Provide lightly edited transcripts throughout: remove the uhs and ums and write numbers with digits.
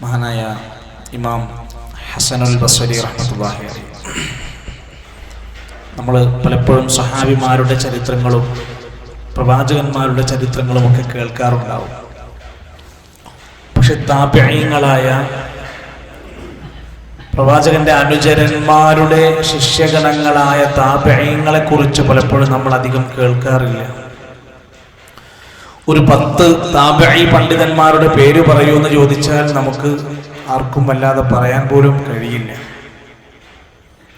മഹാനായ ഇമാം ഹസനുൽ ബസ്രി റഹ്മത്തുള്ളാഹി അലൈഹി. നമ്മൾ പലപ്പോഴും സഹാബിമാരുടെ ചരിത്രങ്ങളും പ്രവാചകന്മാരുടെ ചരിത്രങ്ങളും ഒക്കെ കേൾക്കാറുണ്ടാവും. പക്ഷെ താബിഈങ്ങളായ പ്രവാചകന്റെ അനുചരന്മാരുടെ ശിഷ്യഗണങ്ങളായ താബിഈങ്ങളെ കുറിച്ച് പലപ്പോഴും നമ്മൾ അധികം കേൾക്കാറില്ല. ഒരു 10 താബിഈ പണ്ഡിതന്മാരുടെ പേര് പറയൂ എന്ന് ചോദിച്ചാൽ നമുക്ക് ആർക്കും വല്ലാതെ പറയാൻ പോലും കഴിയില്ല.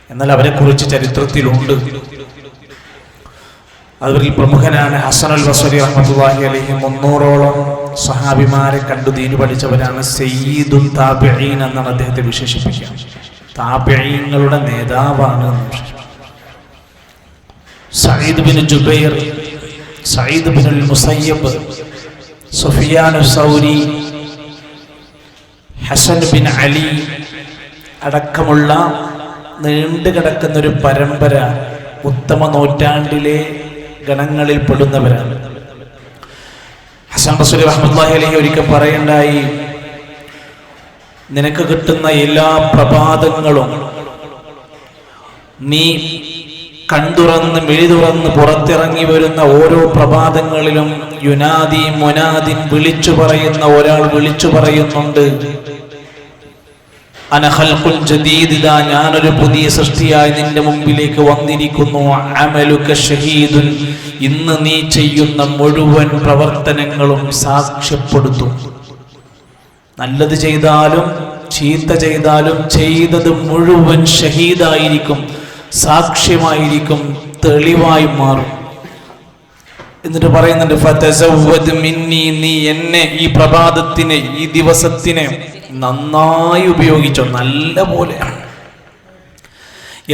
എന്നാൽ അവരെ കുറിച്ച് ചരിത്രത്തിലുണ്ട്. അവരിൽ പ്രമുഖനാണ് ഹസനുൽ ബസ്രി റഹ്മത്തുള്ളാഹി അലൈഹി. 300ഓളം സഹാബിമാരെ കണ്ടു ദീന് പഠിച്ചവരാണ്. സയ്യിദുൽ താബിഈൻ എന്നാണ് അദ്ദേഹത്തെ വിശേഷിപ്പിക്കുക. താബിഈങ്ങളുടെ നേതാവാണ്. Saeed bin Jubair, Saeed bin Musayyab, Sufyan Thawri, Hasan bin Ali അടക്കമുള്ള നീണ്ടു കിടക്കുന്നൊരു പരമ്പര ഉത്തമ നൂറ്റാണ്ടിലെ ഗണങ്ങളിൽ പെടുന്നവരാണ്. ഹസൻ ബസ്രി റഹ്മത്തുള്ളാഹി അലൈഹി ഒരിക്കൽ പറയണ്ടായി, നിനക്ക് കിട്ടുന്ന എല്ലാ പ്രഭാതങ്ങളും നീ കൺതുറന്ന് മിഴി തുറന്ന് പുറത്തിറങ്ങി വരുന്ന ഓരോ പ്രഭാതങ്ങളിലും യുനാദി മുനാദിൻ വിളിച്ചു പറയുന്ന ഒരാൾ വിളിച്ചു പറയുന്നുണ്ട്, അനഖൽഖുൽ ജദീദ്, ഇതാ ഞാനൊരു പുതിയ സൃഷ്ടിയായി നിന്റെ മുമ്പിലേക്ക് വന്നിരിക്കുന്നു. അമലുക ഷഹീദുൻ, ഇന്ന് നീ ചെയ്യുന്ന മുഴുവൻ പ്രവർത്തനങ്ങളും സാക്ഷ്യപ്പെടുത്തും. നല്ലത് ചെയ്താലും ചീത്ത ചെയ്താലും ചെയ്തത് മുഴുവൻ ഷഹീദായിരിക്കും, സാക്ഷ്യമായിരിക്കും, തെളിവായി മാറും. എന്നിട്ട് പറയുന്നുണ്ട്, ഫതസവ്വദ് മിന്നി, നീ എന്നെ, ഈ പ്രഭാതത്തിനെ, ഈ ദിവസത്തിനെ നന്നായി ഉപയോഗിച്ചോ, നല്ല പോലെ.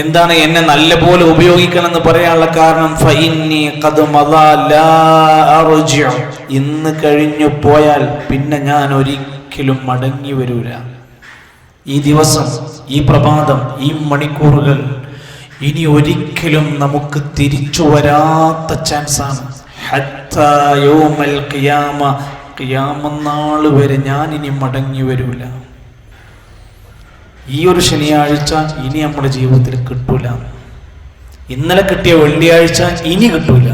എന്താണ് എന്നെ നല്ല പോലെ ഉപയോഗിക്കണം എന്ന് പറയാനുള്ള കാരണം? ഫഇന്നി ഖദ് മദാ ലാ അർജിഉ, ഇന്ന് കഴിഞ്ഞു പോയാൽ പിന്നെ ഞാൻ ഒരിക്കലും മടങ്ങി വരൂല. ഈ ദിവസം, ഈ പ്രഭാതം, ഈ മണിക്കൂറുകൾ ഇനി ഒരിക്കലും നമുക്ക് തിരിച്ചു വരാത്ത ചാൻസാണ്. ഹത്താ യൗമൽ ഖിയാമ, ഖിയാമനാൾ വരെ ഞാൻ ഇനി മടങ്ങി വരൂല. ഈ ഒരു ശനിയാഴ്ച ഇനി നമ്മുടെ ജീവിതത്തിൽ കിട്ടൂല. ഇന്നലെ കിട്ടിയ വെള്ളിയാഴ്ച ഇനി കിട്ടൂല.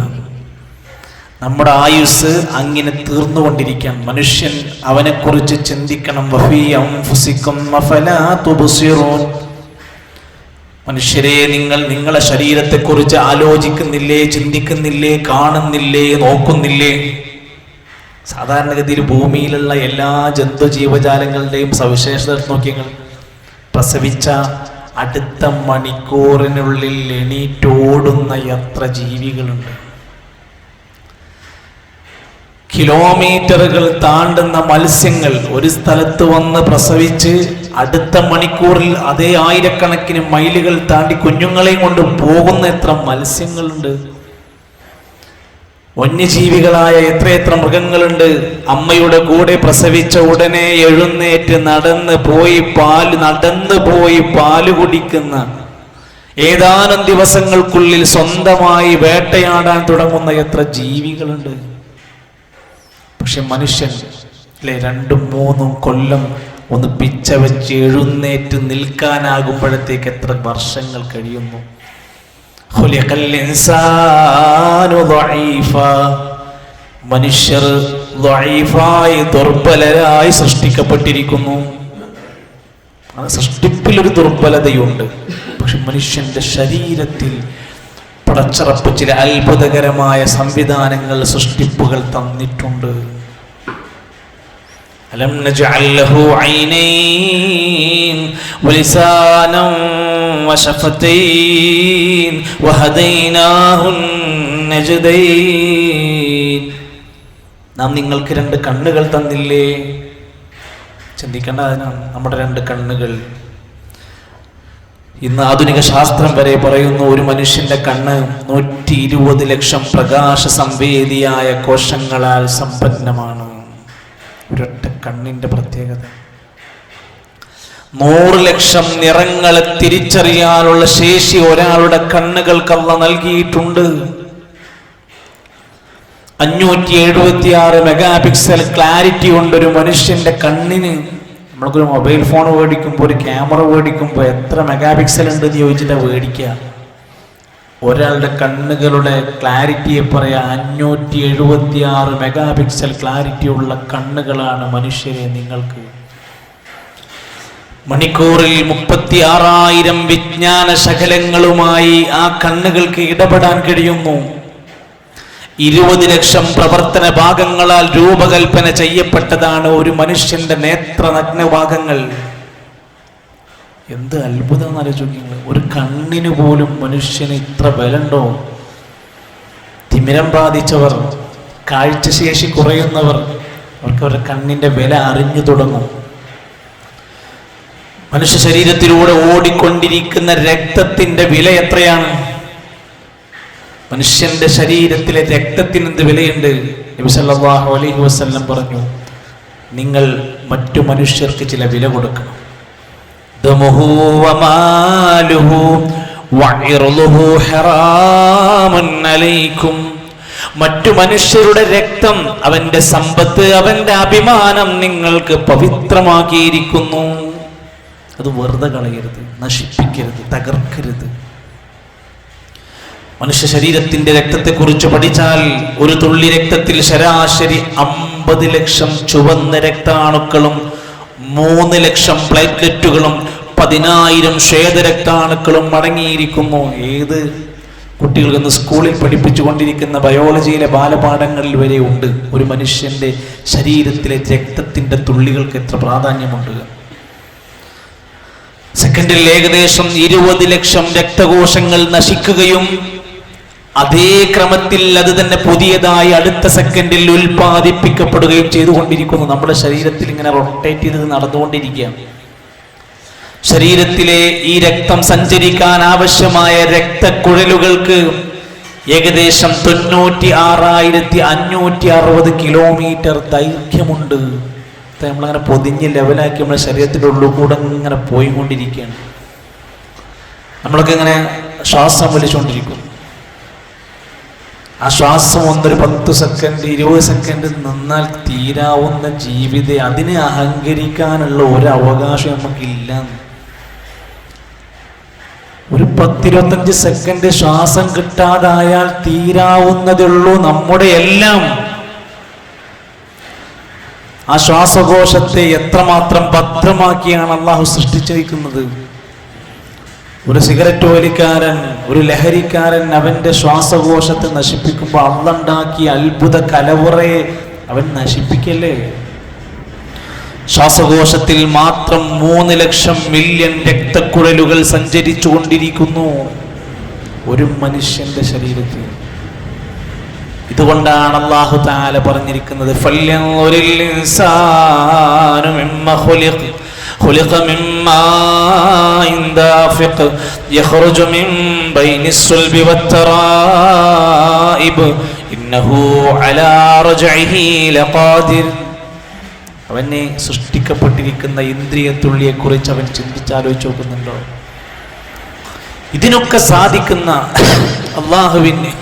നമ്മുടെ ആയുസ് അങ്ങനെ തീർന്നുകൊണ്ടിരിക്കാൻ മനുഷ്യൻ അവനെക്കുറിച്ച് ചിന്തിക്കണം. വഫീ അൻഫുസികും അഫലാ തുബ്സിറൂൻ, മനുഷ്യരെ, നിങ്ങൾ നിങ്ങളുടെ ശരീരത്തെക്കുറിച്ച് ആലോചിക്കുന്നില്ലേ, ചിന്തിക്കുന്നില്ലേ, കാണുന്നില്ലേ, നോക്കുന്നില്ലേ? സാധാരണഗതിയിൽ ഭൂമിയിലുള്ള എല്ലാ ജന്തു ജീവജാലങ്ങളുടെയും സവിശേഷത നോക്കിയങ്ങൾ. പ്രസവിച്ച അടുത്ത മണിക്കൂറിനുള്ളിൽ എണീറ്റോടുന്ന എത്ര ജീവികളുണ്ട്. കിലോമീറ്ററുകൾ താണ്ടുന്ന മത്സ്യങ്ങൾ ഒരു സ്ഥലത്ത് വന്ന് പ്രസവിച്ച് അടുത്ത മണിക്കൂറിൽ അതേ ആയിരക്കണക്കിന് മൈലുകൾ താണ്ടി കുഞ്ഞുങ്ങളെയും കൊണ്ട് പോകുന്ന എത്ര മത്സ്യങ്ങളുണ്ട്. വന്യജീവികളായ എത്രയെത്ര മൃഗങ്ങളുണ്ട്. അമ്മയുടെ കൂടെ പ്രസവിച്ച ഉടനെ എഴുന്നേറ്റ് നടന്നു പോയി പാല് കുടിക്കുന്ന, ഏതാനും ദിവസങ്ങൾക്കുള്ളിൽ സ്വന്തമായി വേട്ടയാടാൻ തുടങ്ങുന്ന എത്ര ജീവികളുണ്ട്. പക്ഷെ മനുഷ്യൻ 2-3 കൊല്ലം ഒന്ന് പിച്ച വെച്ച് എഴുന്നേറ്റ് നിൽക്കാനാകുമ്പോഴത്തേക്ക് എത്ര വർഷങ്ങൾ കഴിയുന്നു. മനുഷ്യർ ദുർബലരായി സൃഷ്ടിക്കപ്പെട്ടിരിക്കുന്നു. സൃഷ്ടിപ്പിലൊരു ദുർബലതയുണ്ട്. പക്ഷെ മനുഷ്യന്റെ ശരീരത്തിൽ പടച്ചറപ്പ് ചില അത്ഭുതകരമായ സംവിധാനങ്ങൾ, സൃഷ്ടിപ്പുകൾ തന്നിട്ടുണ്ട്. അലം നജ്അൽ ലഹു ഐനൈൻ വലിസാനം വശഫതൈൻ വഹദൈനാഹു നജ്ദൈൻ, നാം നിങ്ങൾക്ക് 2 കണ്ണുകൾ തന്നില്ലേ? ചിന്തിക്കേണ്ട അതിനാണ് നമ്മുടെ 2 കണ്ണുകൾ. ഇന്ന് ആധുനിക ശാസ്ത്രം വരെ പറയുന്നു, ഒരു മനുഷ്യന്റെ കണ്ണ് 120 ലക്ഷം പ്രകാശ സംവേദിയായ കോശങ്ങളാൽ സമ്പന്നമാണ്. ഒരൊറ്റ കണ്ണിന്റെ പ്രത്യേകത. 100 ലക്ഷം നിറങ്ങളെ തിരിച്ചറിയാനുള്ള ശേഷി ഒരാളുടെ കണ്ണുകൾക്ക് അല്ലാഹ് നൽകിയിട്ടുണ്ട്. 576 മെഗാ പിക്സൽ ക്ലാരിറ്റി കൊണ്ടൊരു മനുഷ്യന്റെ കണ്ണിന് നമ്മൾക്കൊരു മൊബൈൽ ഫോൺ മേടിക്കുമ്പോൾ, ഒരു ക്യാമറ മേടിക്കുമ്പോൾ എത്ര മെഗാ പിക്സൽ ഉണ്ടെന്ന് ചോദിച്ചിട്ടാണ് മേടിക്കുക. ഒരാളുടെ കണ്ണുകളുടെ ക്ലാരിറ്റിയെ പറയാം 576 മെഗാ പിക്സൽ ക്ലാരിറ്റി ഉള്ള കണ്ണുകളാണ് മനുഷ്യരെ നിങ്ങൾക്ക്. മണിക്കൂറിൽ 36,000 വിജ്ഞാന ശകലങ്ങളുമായി ആ കണ്ണുകൾക്ക് ഇടപെടാൻ കഴിയുന്നു. 20 ലക്ഷം പ്രവർത്തന ഭാഗങ്ങളാൽ രൂപകൽപ്പന ചെയ്യപ്പെട്ടതാണ് ഒരു മനുഷ്യന്റെ നേത്രനഗ്നഭാഗങ്ങൾ. എന്ത് അത്ഭുതം ആലോചിക്കുക. ഒരു കണ്ണിന് പോലും മനുഷ്യന് ഇത്ര ബലമുണ്ടോ? തിമിരം ബാധിച്ചവർ, കാഴ്ചശേഷി കുറയുന്നവർ, അവർക്ക് അവരുടെ കണ്ണിന്റെ വില അറിഞ്ഞു തുടങ്ങും. മനുഷ്യ ശരീരത്തിലൂടെ ഓടിക്കൊണ്ടിരിക്കുന്ന രക്തത്തിന്റെ വില എത്രയാണ്? മനുഷ്യന്റെ ശരീരത്തിലെ രക്തത്തിന് എന്ത് വിലയുണ്ട്? നബി സല്ലല്ലാഹു അലൈഹി വസല്ലം പറഞ്ഞു, നിങ്ങൾ മറ്റു മനുഷ്യർക്ക് ചില വില കൊടുക്കണം. ദമുഹു വമാലുഹു വഇർളുഹു ഹറാമുൻ അലൈക്കും. മറ്റു മനുഷ്യരുടെ രക്തം, അവന്റെ സമ്പത്ത്, അവന്റെ അഭിമാനം നിങ്ങൾക്ക് പവിത്രമാക്കിയിരിക്കുന്നു. അത് വെറുതെ കളയരുത്, നശിപ്പിക്കരുത്, തകർക്കരുത്. മനുഷ്യ ശരീരത്തിന്റെ രക്തത്തെക്കുറിച്ച് പഠിച്ചാൽ ഒരു തുള്ളി രക്തത്തിൽ ശരാശരി 50 ലക്ഷം ചുവന്ന രക്താണുക്കളും 3 ലക്ഷം പ്ലേറ്റ്ലെറ്റുകളും 10,000 ശ്വേതരക്താണുക്കളും അടങ്ങിയിരിക്കുന്നു. ഏത് കുട്ടികൾക്കെന്ന് സ്കൂളിൽ പഠിപ്പിച്ചുകൊണ്ടിരിക്കുന്ന ബയോളജിയിലെ ബാലപാഠങ്ങളിൽ വരെ ഉണ്ട് ഒരു മനുഷ്യന്റെ ശരീരത്തിലെ രക്തത്തിന്റെ തുള്ളികൾക്ക് എത്ര പ്രാധാന്യമുണ്ട്. സെക്കൻഡിൽ ഏകദേശം 20 ലക്ഷം രക്തകോശങ്ങൾ നശിക്കുകയും അതേ ക്രമത്തിൽ അത് തന്നെ പുതിയതായി അടുത്ത സെക്കൻഡിൽ ഉൽപ്പാദിപ്പിക്കപ്പെടുകയും ചെയ്തുകൊണ്ടിരിക്കുന്നു. നമ്മുടെ ശരീരത്തിൽ ഇങ്ങനെ റൊട്ടേറ്റ് ചെയ്ത് നടന്നുകൊണ്ടിരിക്കുകയാണ്. ശരീരത്തിലെ ഈ രക്തം സഞ്ചരിക്കാൻ ആവശ്യമായ രക്തക്കുഴലുകൾക്ക് ഏകദേശം 96,560 കിലോമീറ്റർ ദൈർഘ്യമുണ്ട്. നമ്മളങ്ങനെ പൊതിഞ്ഞ് ലെവലാക്കി നമ്മുടെ ശരീരത്തിൻ്റെ ഉള്ളിൽ കൂടെ ഇങ്ങനെ പോയിക്കൊണ്ടിരിക്കുകയാണ്. നമ്മളൊക്കെ ഇങ്ങനെ ശ്വാസം വലിച്ചുകൊണ്ടിരിക്കും. ആ ശ്വാസം 10 സെക്കൻഡ് 20 സെക്കൻഡ് നിന്നാൽ തീരാവുന്ന ജീവിതം. അതിനെ അഹങ്കരിക്കാനുള്ള ഒരു അവകാശം നമുക്കില്ല. ഒരു 10-25 സെക്കൻഡ് ശ്വാസം കിട്ടാതായാൽ തീരാവുന്നതുള്ളൂ നമ്മുടെ എല്ലാം. ആ ശ്വാസകോശത്തെ എത്രമാത്രം ഭദ്രമാക്കിയാണ് അള്ളാഹു സൃഷ്ടിച്ചിരിക്കുന്നത്. ഒരു സിഗരറ്റ് വലിക്കാരൻ, ഒരു ലഹരിക്കാരൻ അവന്റെ ശ്വാസകോശത്തെ നശിപ്പിക്കുമ്പോൾ അള്ളണ്ടാക്കിയ അത്ഭുത കലവറയെ അവൻ നശിപ്പിക്കല്ലേ? ശ്വാസകോശത്തിൽ മാത്രം 3 ലക്ഷം മില്യൺ രക്തക്കുഴലുകൾ സഞ്ചരിച്ചു കൊണ്ടിരിക്കുന്നു ഒരു മനുഷ്യന്റെ ശരീരത്തിൽ. ഇതുകൊണ്ടാണ് അല്ലാഹു തആല പറഞ്ഞിരിക്കുന്നത്, ഫല്യൻദുരിൽ ഇൻസാനു മിമ്മ ഖുലിഖ മിമ്മാഇൻ ദാഫിഖ് യഖ്റുജു മിൻ ബൈനിസ് സുൽബി വത്തറായിബ് ഇന്നഹു അലാ റജ്ഇഹി ലഖാദിർ. അവനെ സൃഷ്ടിക്കപ്പെട്ടിരിക്കുന്ന ഇന്ദ്രിയത്തുള്ളിയെ കുറിച്ച് അവൻ ചിന്തിച്ചാലോചിച്ച് നോക്കുന്നുണ്ടോ? ഇതിനൊക്കെ സാധിക്കുന്ന അല്ലാഹുവിനെ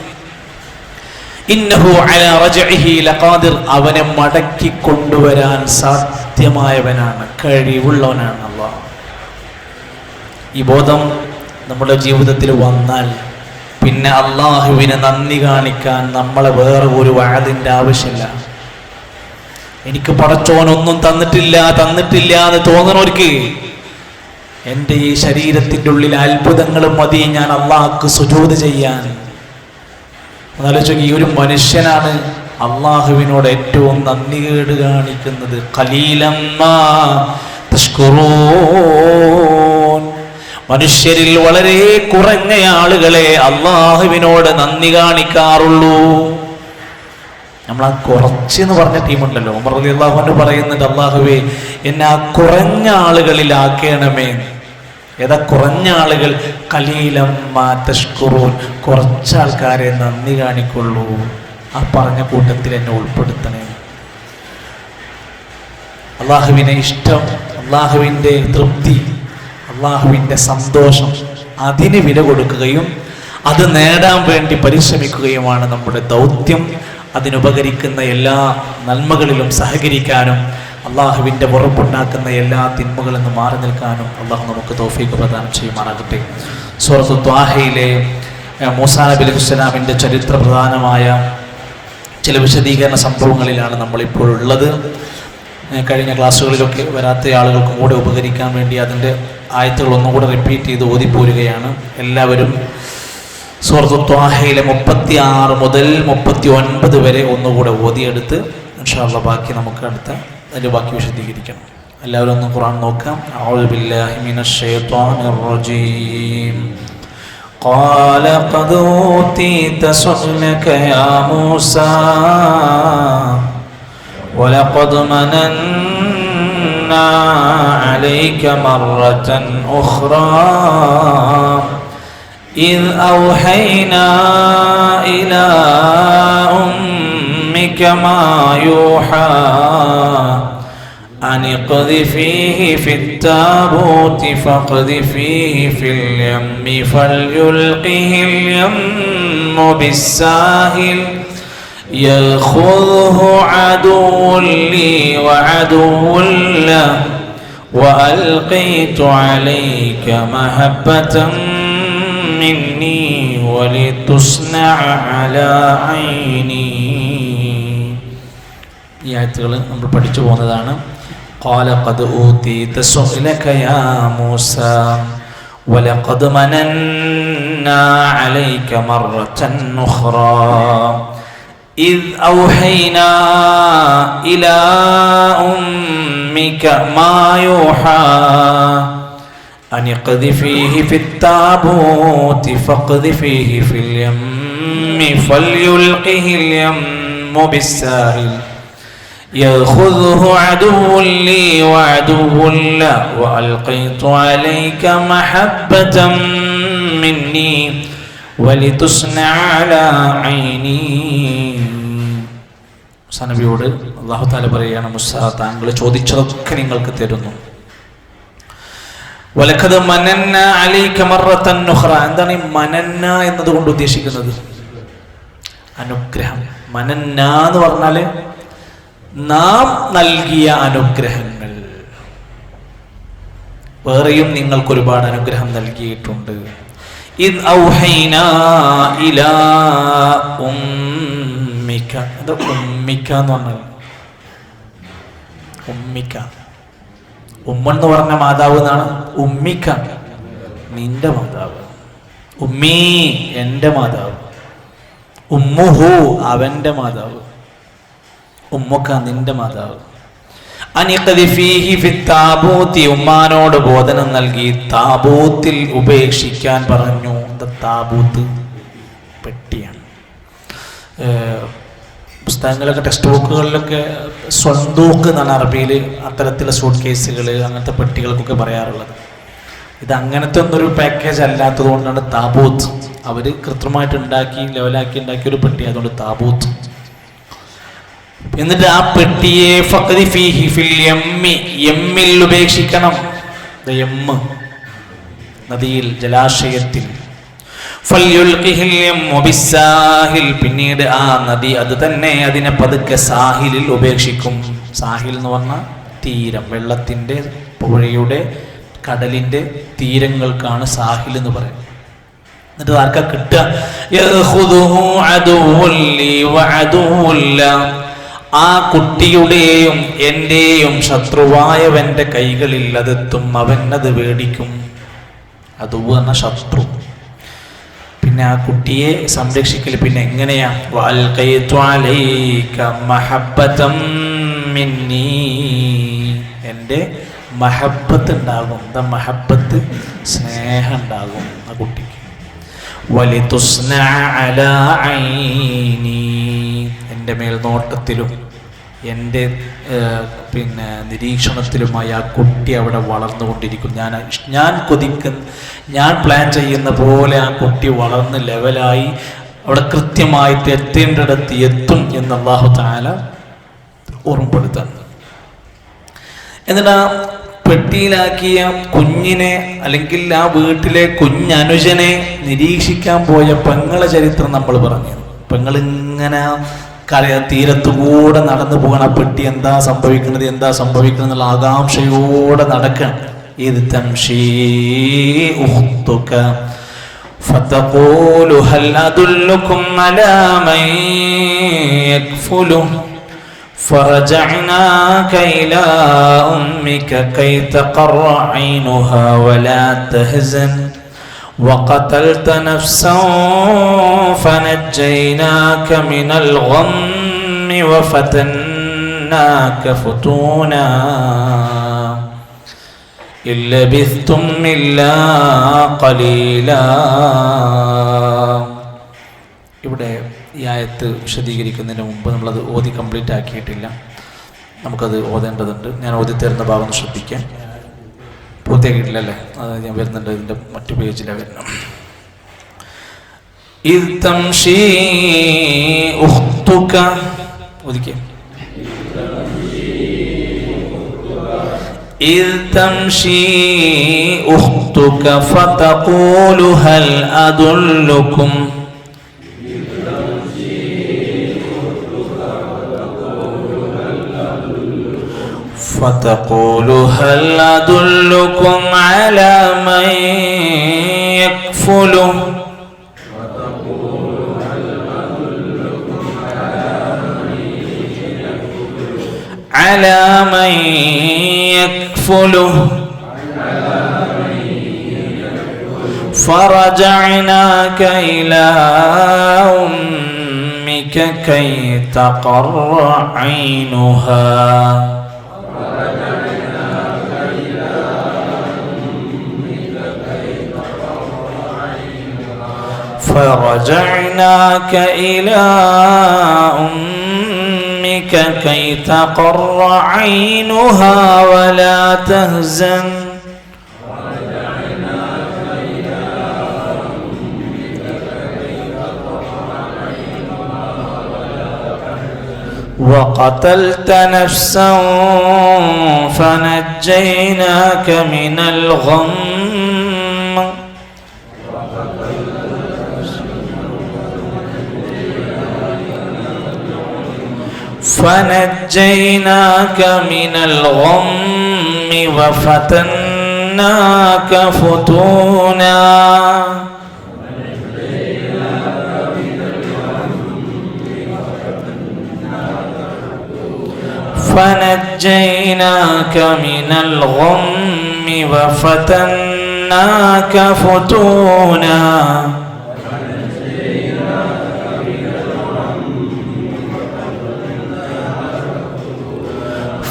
ഇന്നഹു അലാ റജ്ഇഹി ലഖാദിർ, അവനെ മടക്കി കൊണ്ടുവരാൻ സാധ്യമായവനാണ്, കഴിവുള്ളവനാണ് അല്ലാഹ്. ഈ ബോധം നമ്മുടെ ജീവിതത്തിൽ വന്നാൽ പിന്നെ അല്ലാഹുവിനെ നന്ദി കാണിക്കാൻ നമ്മളെ വേറെ ഒരു വഅദിന്റെ ആവശ്യമില്ല. എനിക്ക് പടച്ചോനൊന്നും തന്നിട്ടില്ല എന്ന് തോന്നണവർക്ക് എൻ്റെ ഈ ശരീരത്തിൻ്റെ ഉള്ളിൽ അത്ഭുതങ്ങളും മതി ഞാൻ അള്ളാഹ്ക്ക് സുജൂദ് ചെയ്യാൻ. എന്നാലോചിക്കുക, ഈ ഒരു മനുഷ്യനാണ് അള്ളാഹുവിനോട് ഏറ്റവും നന്ദികേട് കാണിക്കുന്നത്. ഖലീലമ്മാ തശ്കുറൂൻ. മനുഷ്യരിൽ വളരെ കുറഞ്ഞ ആളുകളെ അള്ളാഹുവിനോട് നന്ദി കാണിക്കാറുള്ളൂ. നമ്മൾ ആ കുറച്ചെന്ന് പറഞ്ഞ ടീമുണ്ടല്ലോ, ഉമർ റളിയല്ലാഹു അൻഹു പറയുന്നുണ്ട്, അള്ളാഹുവേ എന്നെ ആ കുറഞ്ഞ ആളുകളിലാക്കണമേ. ഏതാ കുറഞ്ഞ ആളുകൾ? ഖലീലമ്മാ തശ്കുറൂൻ, കുറച്ചാൾക്കാരെ നന്ദി കാണിക്കുള്ളൂ. ആ പറഞ്ഞ കൂട്ടത്തിൽ എന്നെ ഉൾപ്പെടുത്തണേ. അള്ളാഹുവിനെ ഇഷ്ടം, അള്ളാഹുവിൻ്റെ തൃപ്തി, അള്ളാഹുവിൻ്റെ സന്തോഷം, അതിന് വില കൊടുക്കുകയും അത് നേടാൻ വേണ്ടി പരിശ്രമിക്കുകയുമാണ് നമ്മുടെ ദൗത്യം. അതിനുപകരിക്കുന്ന എല്ലാ നന്മകളിലും സഹകരിക്കാനും അള്ളാഹുവിൻ്റെ വെറുപ്പുണ്ടാക്കുന്ന എല്ലാ തിന്മകളിൽ നിന്ന് മാറി നിൽക്കാനും അള്ളാഹു നമുക്ക് തൗഫീഖ് പ്രദാനം ചെയ്യുമാറാകട്ടെ. സൂറത്ത് ത്വാഹയിലെ മൂസാ നബി അലൈഹിസ്സലാമിൻ്റെ ചരിത്ര പ്രധാനമായ ചില വിശദീകരണ സംഭവങ്ങളിലാണ് നമ്മളിപ്പോൾ ഉള്ളത്. കഴിഞ്ഞ ക്ലാസ്സുകളിലൊക്കെ വരാത്ത ആളുകൾക്കും കൂടെ ഉപകരിക്കാൻ വേണ്ടി അതിൻ്റെ ആയത്തുകൾ ഒന്നുകൂടെ റിപ്പീറ്റ് ചെയ്ത് ഓതിപ്പോരുകയാണ്. എല്ലാവരും സൂറത്ത് ത്വാഹയിലെ 36 മുതൽ 39 വരെ ഒന്നുകൂടെ ഓതിയെടുത്ത് ഇൻഷാ അല്ലാഹ് ബാക്കി നമുക്ക് അതിൻ്റെ ബാക്കി വിശദീകരിക്കണം. എല്ലാവരും ഒന്ന് ഖുർആൻ നോക്കാം. അഊദു ബില്ലാഹി മിനശ് ശൈത്വാനിർ റജീം. ഖാല ഖദ് ഊതീത സുഅലക യാ മൂസാ വലഖദ് മനന്നാ അലൈക മററതൻ ഉഖ്റാ إذ أوحينا إلى أمك ما يوحى أن اقذفيه في التابوت فاقذفيه في اليم فليلقه اليم بالساهل يأخذه عدو لي وعدو له وألقيت عليك محبة مني ولتصنع على عيني. ഈ ആയത്തുകൾ നമ്മൾ പഠിച്ചു പോകുന്നതാണ്. قال قد أوتيت سؤلك يا موسى ولقد مننا عليك مرة أخرى إذ أوحينا إلى أمك ما يوحى أن اقذفيه في التابوت فاقذفيه في اليم فليلقه اليم بالساهل يأخذه عدو لي وعدو له وألقيت عليك محبة مني ولتصنع على عيني. മൂസാ നബിയോട് അല്ലാഹു തആല പറയുകയാണ്, മൂസാ താങ്കൾ ചോദിച്ചതൊക്കെ നിങ്ങൾക്ക് തരുന്നു. വലഖദ് മനന്ന അലൈക മററതൻ ഉഖ്റ. എന്താണ് ഈ മനന്ന എന്നതുകൊണ്ട് ഉദ്ദേശിക്കുന്നത്? അനുഗ്രഹം. മനന്ന എന്ന് പറഞ്ഞാൽ നാം നൽകിയ അനുഗ്രഹങ്ങൾ. വേറെയും നിങ്ങൾക്ക് ഒരുപാട് അനുഗ്രഹം നൽകിയിട്ടുണ്ട്. ഇദ് ഔഹൈനാ ഇലാ ഉമ്മിക. അത് ഉമ്മിക എന്ന് പറഞ്ഞാൽ ഉമ്മിക, ഉമ്മെന്ന് പറഞ്ഞ മാതാവ് എന്നാണ്. ഉമ്മിക്ക നിന്റെ മാതാവ്, ഉമ്മീ എൻ്റെ മാതാവ്, ഉമ്മുഹു അവൻ്റെ മാതാവ്, ഉമ്മുക്ക നിന്റെ മാതാവ്. അനിഖദിഫീഹി ഫിത്താബൂത്തി ഉമ്മാനോട് ബോധനം നൽകി താബൂത്തിൽ ഉപേക്ഷിക്കാൻ പറഞ്ഞു. താബൂത്ത് പെട്ടിയാണ്. പുസ്തകങ്ങളൊക്കെ ടെക്സ്റ്റ് ബുക്കുകളിലൊക്കെ സ്വന്തൂക്ക് എന്നാണ് അറബിയിൽ അത്തരത്തിലുള്ള സൂട്ട് കേസുകൾ അങ്ങനത്തെ പെട്ടികൾക്കൊക്കെ പറയാറുള്ളത്. ഇത് അങ്ങനത്തെ ഒന്നൊരു പാക്കേജ് അല്ലാത്തത് കൊണ്ടാണ് താബൂത്ത്. അവർ കൃത്രിമമായിട്ട് ലെവലാക്കി ഉണ്ടാക്കിയ ഒരു പെട്ടി, അതുകൊണ്ട് താബൂത്ത്. എന്നിട്ട് ആ പെട്ടിയെ ഫഖദിഫീഹി ഫിൽ യമ്മി, യമ്മിൽ ഉപേക്ഷിക്കണം. യമ്മ് നദിയിൽ, ജലാശയത്തിൽ. ഫൽയുൽഖിഹിൽ യമ്മു ബിസ്സാഹിൽ, പിന്നീട് ആ നദി അത് തന്നെ അതിനെ പതുക്കെ സാഹിലിൽ ഉപേക്ഷിക്കും. സാഹിൽ എന്ന് പറഞ്ഞാൽ തീരം, വെള്ളത്തിൻ്റെ, പുഴയുടെ, കടലിൻ്റെ തീരങ്ങൾക്കാണ് സാഹിൽ എന്ന് പറയുന്നത്. എന്നിട്ട് ആർക്കാ കിട്ടുക? യഖുദുഹു അദുവ്വുൻ ലി വഅദുവ്വുൻ ലഹു, ആ കുട്ടിയുടെയും എൻ്റെയും ശത്രുവായവൻ്റെ കൈകളിൽ അതെത്തും, അവൻ അത് വേടിക്കും. അദുവ്വ് എന്ന ശത്രു. പിന്നെ ആ കുട്ടിയെ സംരക്ഷിക്കൽ പിന്നെ എങ്ങനെയാ? വഅൽഖൈതു അലൈക മഹബ്ബതം മിന്നീ, എൻ്റെ മഹബ്ബത്ത് ഉണ്ടാകും. എന്താ മഹബ്ബത്ത്? സ്നേഹം ഉണ്ടാകും ആ കുട്ടിക്ക്. വലിതുസ്നഅ അലാ ഐനി, എൻ്റെ മേൽനോട്ടത്തിലും എൻ്റെ പിന്നെ നിരീക്ഷണത്തിലുമായി ആ കുട്ടി അവിടെ വളർന്നുകൊണ്ടിരിക്കും. ഞാൻ പ്ലാൻ ചെയ്യുന്ന പോലെ ആ കുട്ടി വളർന്ന് ലെവലായി അവിടെ കൃത്യമായിട്ട് എത്തേണ്ടിടത്ത് എത്തും എന്ന് അല്ലാഹു തആല ഓർമ്മപ്പെടുത്താൻ. എന്നിട്ട് ആ പെട്ടിയിലാക്കിയ കുഞ്ഞിനെ അല്ലെങ്കിൽ ആ വീട്ടിലെ കുഞ്ഞനുജനെ നിരീക്ഷിക്കാൻ പോയ പെങ്ങളെ ചരിത്രം നമ്മൾ പറഞ്ഞു. പെങ്ങളിങ്ങനെ തീരത്തുകൂടെ നടന്നു പോകണ പെട്ടി എന്താ സംഭവിക്കുന്നത് എന്നുള്ള ആകാംക്ഷയോടെ നടക്കണം. ഇത് തംശീ ഉഖ്തുക ഫതഖൂലു ഹൽ അദുല്ലുകും അലാ മൻ യക്ഫുലു فرجعناك إلى أمك كي تقر عينها ولا تهزن وقتلت نفسا فنجيناك من الغم وفتناك فتونا إن لبثتم إلا قليلا. ഇവിടെ ഈ ആയത്ത് വിശദീകരിക്കുന്നതിന് മുമ്പ് നമ്മളത് ഓതി കംപ്ലീറ്റ് ആക്കിയിട്ടില്ല. നമുക്കത് ഓതേണ്ടതുണ്ട്. ഞാൻ ഓതി തരുന്ന ഭാഗം ശ്രദ്ധിക്കാം. പൂർത്തിയാക്കിയിട്ടില്ല അല്ലേ? അത് ഞാൻ വരുന്നുണ്ട്, ഇതിൻ്റെ മറ്റു പേജിലാണ് വരുന്നത്. ഇദ് തംശീ ഉഖ്തുക ഓദിക്കേ. إذ تمشي أختك فتقول هل أدلكم على من يكفله فرجعناك إلى أمك كي تقر عينها فرجعناك إلى أمك كي تقر عينها ولا تهزن وقتلت نفسا فنجيناك من الغم وفتناك فتونا فنجيناك من الغم وفتناك فتونا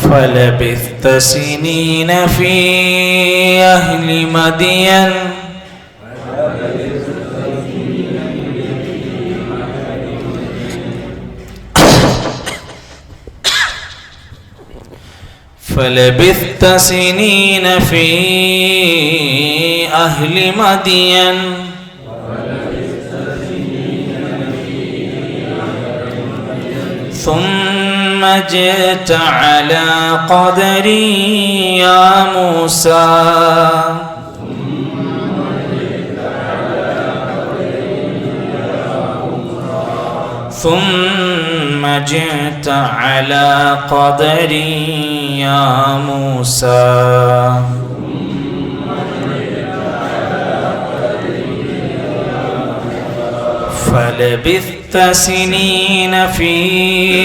فلبثت سنين في أهل مدين فلبثت سنين في أهل مدين ثم جئت على قدري يا موسى ثم جئت على قدري يا موسى فلبثت سنين في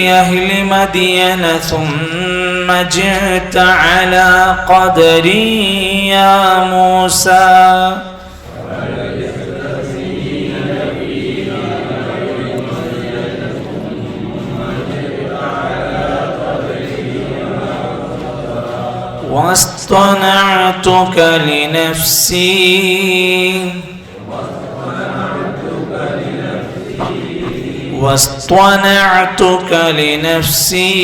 أهل مدين ثم جئت على قدري يا موسى واصطنعتك لنفسي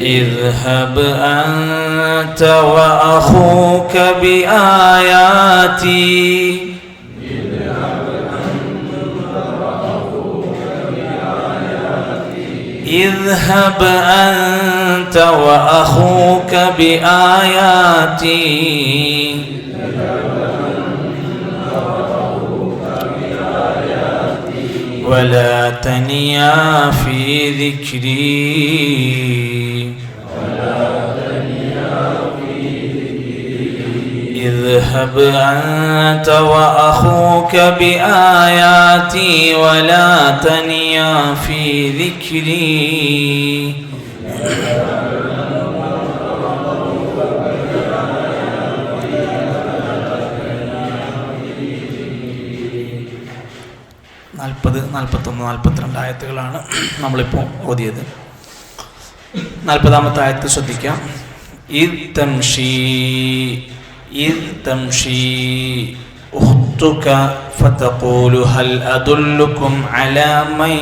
اذهب أنت وأخوك بآياتي اذهب أنت وأخوك بآياتي ولا تنيا في ذكري اذهب أنت وأخوك بآياتي ولا تنيا في ذكري. നാൽപ്പത് 41 42 ആയത്തുകളാണ് നമ്മളിപ്പോൾ ഓതിയത്. 40-ാമത്തെ ആയത്ത് ശ്രദ്ധിക്കാം. ഇദ് തംഷി ഉഖ്തുക ഫതഖൂലു ഹൽ അദുല്ലുകും അലാ മൻ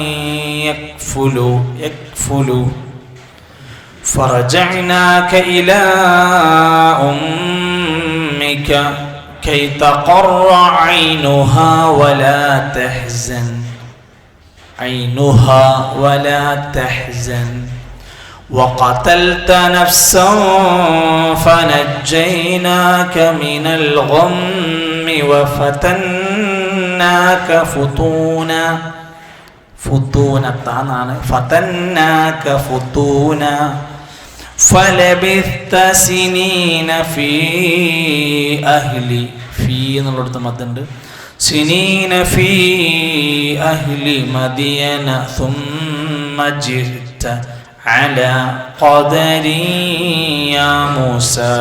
യക്ഫുലു ഫറജഅനാക ഇലാ ഉമ്മിക كي تقر عينها ولا تحزن وقتلت نفسا فنجيناك من الغم وفتناك فتونا فلبثت سنين في എന്നുള്ളടത്ത് മദ്ദുണ്ട്. سنين في أهل مدين ثم جئت على قدري يا موسى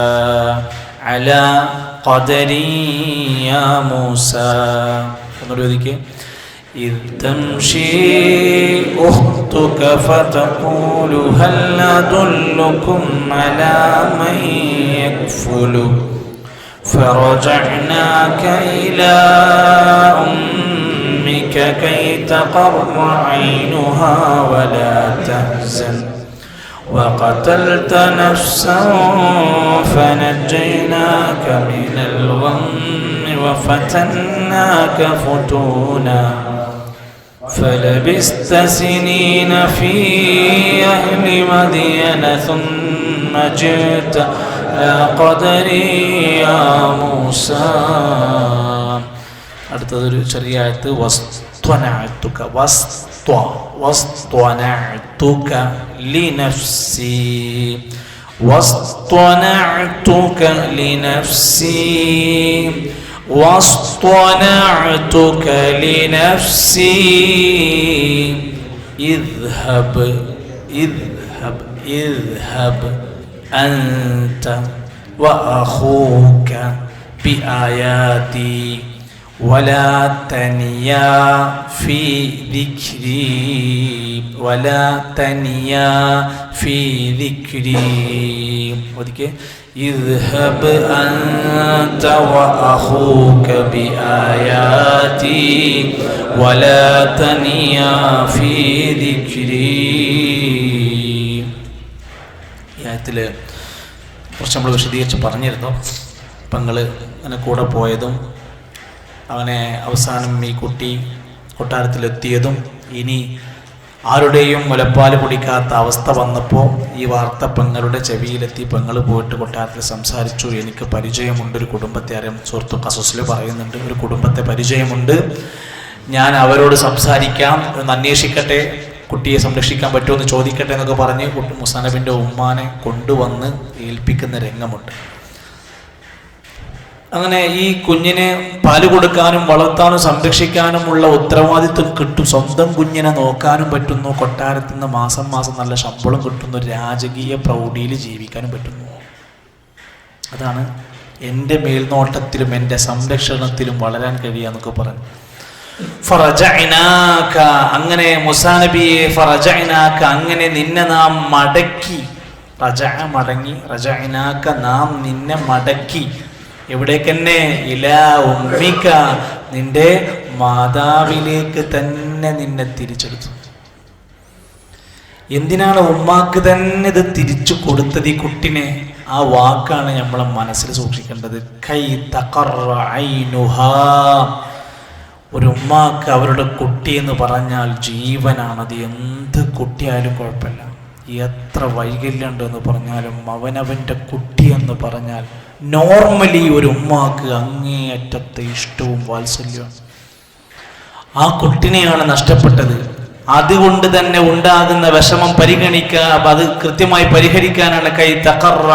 എന്നൊക്കെ. إذ تمشي أختك فتقول هل أدلكم على من يكفل فرجعناك إلى أمك كي تقر عينها ولا تحزن وقتلت نفسا فنجيناك من الغم وفتناك فتونا فلبثت سنين في أهل مدين ثم جئت على قدري يا موسى. അടുത്തതൊരു ചെറിയ ആയത്ത്. واصطنعتك لنفسي اذهب أنت وأخوك بآياتي ولا تنيا في ذكري اذهب أنت وأخوك بآياتي ولا تنيا في ذكري. ആയത്തിൽ കുറച്ച് നമ്മൾ വിശദീകരിച്ച് പറഞ്ഞിരുന്നു. പെങ്ങൾ അങ്ങനെ കൂടെ പോയതും അങ്ങനെ അവസാനം ഈ കുട്ടി കൊട്ടാരത്തിലെത്തിയതും ഇനി ആരുടെയും മുലപ്പാൽ കുടിക്കാത്ത അവസ്ഥ വന്നപ്പോൾ ഈ വാർത്ത പെങ്ങളുടെ ചെവിയിലെത്തി. പെങ്ങൾ പോയിട്ട് കൊട്ടാരത്തിൽ സംസാരിച്ചു. എനിക്ക് പരിചയമുണ്ട്, ഒരു കുടുംബത്തെ അറിയാം. സൂറത്തുൽ ഖസസിൽ പറയുന്നുണ്ട്, ഒരു കുടുംബത്തെ പരിചയമുണ്ട്, ഞാൻ അവരോട് സംസാരിക്കാം, ഒന്ന് അന്വേഷിക്കട്ടെ, കുട്ടിയെ സംരക്ഷിക്കാൻ പറ്റുമോ എന്ന് ചോദിക്കട്ടെ എന്നൊക്കെ പറഞ്ഞ് മൂസാ നബിൻ്റെ ഉമ്മാനെ കൊണ്ടുവന്ന് ഏൽപ്പിക്കുന്ന രംഗമുണ്ട്. അങ്ങനെ ഈ കുഞ്ഞിനെ പാല് കൊടുക്കാനും വളർത്താനും സംരക്ഷിക്കാനുമുള്ള ഉത്തരവാദിത്വം കിട്ടും. സ്വന്തം കുഞ്ഞിനെ നോക്കാനും പറ്റുന്നു, കൊട്ടാരത്തിൽ നിന്ന് മാസം നല്ല ശമ്പളം കിട്ടുന്നു, രാജകീയ പ്രൗഢിയിൽ ജീവിക്കാനും പറ്റുന്നു. അതാണ് എൻ്റെ മേൽനോട്ടത്തിലും എൻ്റെ സംരക്ഷണത്തിലും വളരാൻ കഴിയാന്നൊക്കെ പറഞ്ഞു. ഫറജഅനാക, അങ്ങനെ മൂസാ നബിയെ ഫറജഅനാക, അങ്ങനെ നിന്നെ നാം മടക്കി. മടങ്ങി, റജഅനാക നാം നിന്നെ മടക്കി. എവിടേക്കെന്നെ? ഇലാ ഉമ്മിക, നിന്റെ മാതാവിലേക്ക് തന്നെ നിന്നെ തിരിച്ചെടുത്തു. എന്തിനാണ് ഉമ്മാക്ക് തന്നെ ഇത് തിരിച്ചു കൊടുത്തത് ഈ കുട്ടിനെ? ആ വാക്കാണ് നമ്മളെ മനസ്സിൽ സൂക്ഷിക്കേണ്ടത്. കൈ തഖറ ഐനുഹാ. ഒരു ഉമ്മാക്ക് അവരുടെ കുട്ടി എന്ന് പറഞ്ഞാൽ ജീവനാണത്. എന്ത് കുട്ടിയായാലും കുഴപ്പമില്ല, എത്ര വൈകല്യമുണ്ടെന്ന് പറഞ്ഞാലും അവനവൻ്റെ കുട്ടി എന്ന് പറഞ്ഞാൽ നോർമലി ഒരു ഉമ്മാക്ക് അങ്ങേയറ്റത്തെ ഇഷ്ടവും വാത്സല്യവും. ആ കുട്ടിനെയാണ് നഷ്ടപ്പെട്ടത്. അതുകൊണ്ട് തന്നെ ഉണ്ടാകുന്ന വിഷമം പരിഗണിക്കുക, അത് കൃത്യമായി പരിഹരിക്കാനാണ് കൈ തഖറ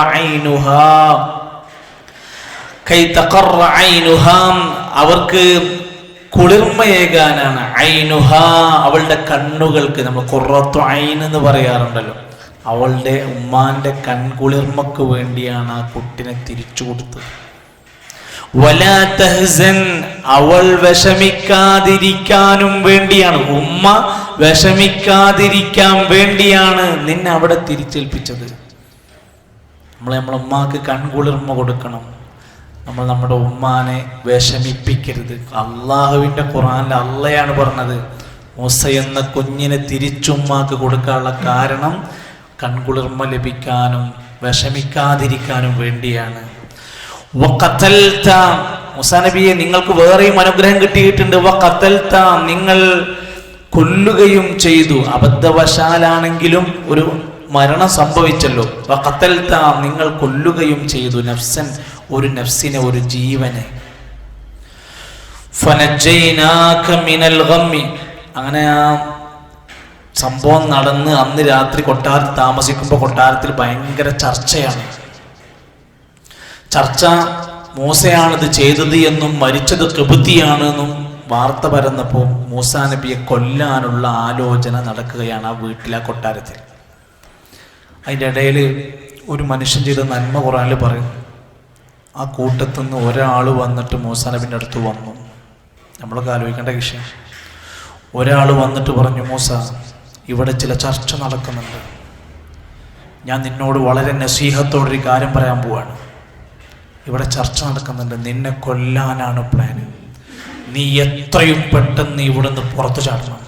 ഐനുഹാ, അവർക്ക് കുളിർമയേകാനാണ്. ഐനുഹാ, അവളുടെ കണ്ണുകൾക്ക്, നമ്മൾ ഖുറത്തു ഐൻ എന്ന് പറയാറുണ്ടല്ലോ, അവളുടെ ഉമ്മാന്റെ കൺകുളിർമക്ക് വേണ്ടിയാണ് ആ കുട്ടിനെ തിരിച്ചു കൊടുത്തത്. വലാ തഹ്സൻ, അവൾ വിഷമിക്കാതിരിക്കാനും വേണ്ടിയാണ്, ഉമ്മ വിഷമിക്കാതിരിക്കാൻ വേണ്ടിയാണ് നിന്നെ അവിടെ തിരിച്ചേൽപ്പിച്ചത്. നമ്മളെ ഉമ്മാക്ക് കൺകുളിർമ കൊടുക്കണം. നമ്മൾ നമ്മുടെ ഉമ്മാനെ വിഷമിപ്പിക്കരുത്. അള്ളാഹുവിൻ്റെ ഖുർആനിൽ അള്ളയാണ് പറഞ്ഞത്, മൂസ എന്ന കുഞ്ഞിനെ തിരിച്ചുമ്മാക്ക് കൊടുക്കാനുള്ള കാരണം കൺകുളിർമ ലഭിക്കാനും വിഷമിക്കാതിരിക്കാനും വേണ്ടിയാണ്. വഖതൽത, മൂസാ നബിയെ നിങ്ങൾക്ക് വേറെയും അനുഗ്രഹം കിട്ടിയിട്ടുണ്ട്. വഖതൽത, നിങ്ങൾ കൊല്ലുകയും ചെയ്തു. അബദ്ധവശാലാണെങ്കിലും ഒരു മരണം സംഭവിച്ചല്ലോ. വഖതൽത, നിങ്ങൾ കൊല്ലുകയും ചെയ്തു. നഫ്സൻ, ഒരു നഫ്സിനെ, ഒരു ജീവനെ. ഫനജൈനാക മിനൽ ഗമ്മി, അങ്ങനെ ആ സംഭവം നടന്ന് അന്ന് രാത്രി കൊട്ടാരത്തിൽ താമസിക്കുമ്പോൾ കൊട്ടാരത്തിൽ ഭയങ്കര ചർച്ചയാണ്. ചർച്ച മൂസയാണിത് ചെയ്തത് എന്നും മരിച്ചത് ഖിബ്തിയാണെന്നും വാർത്ത പരന്നപ്പോൾ മൂസാ നബിയെ കൊല്ലാനുള്ള ആലോചന നടക്കുകയാണ് ആ വീട്ടിൽ, ആ കൊട്ടാരത്തിൽ. അതിൻ്റെ ഇടയിൽ ഒരു മനുഷ്യൻ ചെയ്ത നന്മ ഖുർആനിൽ പറയും. ആ കൂട്ടത്തു നിന്ന് ഒരാൾ വന്നിട്ട് മൂസാ നബിൻ്റെ അടുത്ത് വന്നു. നമ്മളൊക്കെ ആലോചിക്കേണ്ട വിഷയം. ഒരാൾ വന്നിട്ട് പറഞ്ഞു, മൂസ, ഇവിടെ ചില ചർച്ച നടക്കുന്നുണ്ട്. ഞാൻ നിന്നോട് വളരെ നസീഹത്തോടൊരു കാര്യം പറയാൻ പോവാണ്. ഇവിടെ ചർച്ച നടക്കുന്നുണ്ട്, നിന്നെ കൊല്ലാനാണ് പ്ലാന്. നീ എത്രയും പെട്ടെന്ന് ഇവിടുന്ന് പുറത്തു ചാടണം.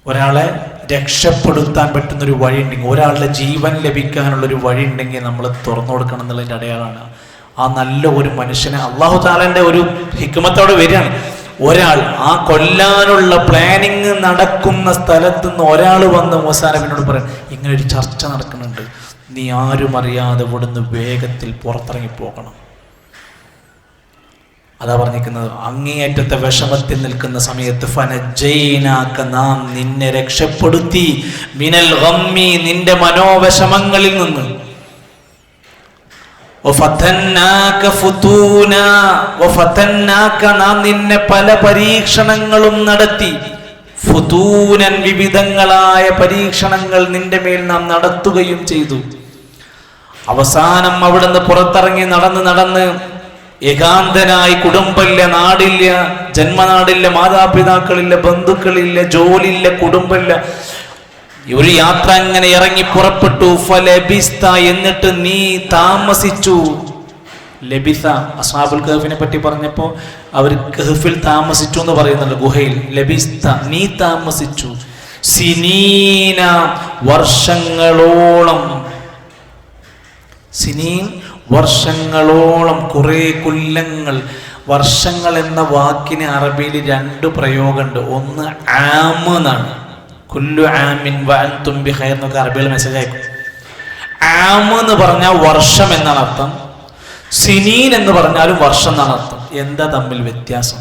ഒരാളെ രക്ഷപ്പെടുത്താൻ പറ്റുന്നൊരു വഴി ഉണ്ടെങ്കിൽ, ഒരാളുടെ ജീവൻ ലഭിക്കാനുള്ളൊരു വഴി ഉണ്ടെങ്കിൽ നമ്മൾ തുറന്നു കൊടുക്കണം എന്നുള്ളതിൻ്റെ അടയാളമാണ്. ആ നല്ല ഒരു മനുഷ്യനെ അള്ളാഹു താലാന്റെ ഒരു ഹിക്മത്തോടെ വരികയാണ്. ഒരാൾ ആ കൊല്ലാനുള്ള പ്ലാനിങ് നടക്കുന്ന സ്ഥലത്ത് നിന്ന് ഒരാൾ വന്ന് മൂസാ നബിയോട് പറയാം, ഇങ്ങനെ ഒരു ചർച്ച നടക്കുന്നുണ്ട്, നീ ആരും അറിയാതെ ഇവിടുന്ന് വേഗത്തിൽ പുറത്തിറങ്ങി പോകണം. അതാ പറഞ്ഞിരിക്കുന്നത്. അങ്ങേയറ്റത്തെ വിഷമത്തിൽ നിൽക്കുന്ന സമയത്ത് ഫനജൈനാക, നാം നിന്നെ രക്ഷപ്പെടുത്തി, മിനൽ ഗമ്മി, നിന്റെ മനോവിഷമങ്ങളിൽ നിന്ന്. വഫതന്നാക ഫുതൂനാ, വഫതന്നാക, നാം നിന്നെ പല പരീക്ഷണങ്ങളും നടത്തി. ഫുതൂനൻ, വിവിധങ്ങളായ പരീക്ഷണങ്ങൾ നിന്റെ മേൽ നാം നടത്തുകയും ചെയ്തു. അവസാനം അവിടുന്ന് പുറത്തിറങ്ങി നടന്ന് ഏകാന്തനായി, കുടുംബമില്ല, നാടില്ല, ജന്മനാടില്ല, മാതാപിതാക്കളില്ല, ബന്ധുക്കളില്ല, ജോലിയില്ല, കുടുംബമില്ല, ഒരു യാത്ര അങ്ങനെ ഇറങ്ങി പുറപ്പെട്ടു. ഫലബിസ്ത, എന്നിട്ട് നീ താമസിച്ചു. ലബിസ, അസ്ഹാബുൽ കഹ്ഫിനെ പറ്റി പറഞ്ഞപ്പോൾ അവർ കഹ്ഫിൽ താമസിച്ചു എന്ന് പറയുന്നുണ്ട്, ഗുഹയിൽ. ലബിസ്ത, നീ താമസിച്ചു. സിനീന, വർഷങ്ങളോളം. സിനീൻ, വർഷങ്ങളോളം, കുറേ കൊല്ലങ്ങൾ. വർഷങ്ങൾ എന്ന വാക്കിന് അറബിയിൽ രണ്ട് പ്രയോഗമുണ്ട്. ഒന്ന് ആം എന്നാണ്, കുല്ലു ആമിൻ വഅൻതും ബിഖൈർ എന്നൊക്കെ അറബിയിൽ മെസ്സേജ് അയക്കും. ആം എന്ന് പറഞ്ഞാൽ വർഷം എന്നാണ് അർത്ഥം. സിനീൻ എന്ന് പറഞ്ഞാലും വർഷം എന്നാണ് അർത്ഥം. എന്താ തമ്മിൽ വ്യത്യാസം?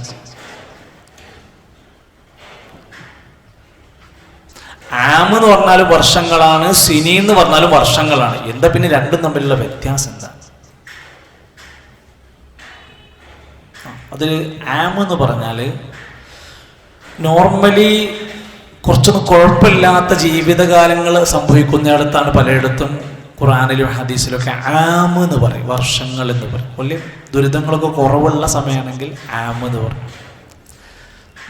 ആം എന്ന് പറഞ്ഞാലും വർഷങ്ങളാണ്, സിനീൻ എന്ന് പറഞ്ഞാലും വർഷങ്ങളാണ്. എന്താ പിന്നെ രണ്ടും തമ്മിലുള്ള വ്യത്യാസം എന്താ? അതിൽ ആം എന്ന് പറഞ്ഞാൽ നോർമലി കുറച്ചൊന്നും കുഴപ്പമില്ലാത്ത ജീവിതകാലങ്ങൾ സംഭവിക്കുന്നിടത്താണ് പലയിടത്തും ഖുർആനിലും ഹദീസിലൊക്കെ ആം എന്ന് പറയും, വർഷങ്ങൾ എന്ന് പറയും. വലിയ ദുരിതങ്ങളൊക്കെ കുറവുള്ള സമയമാണെങ്കിൽ ആം എന്ന് പറയും.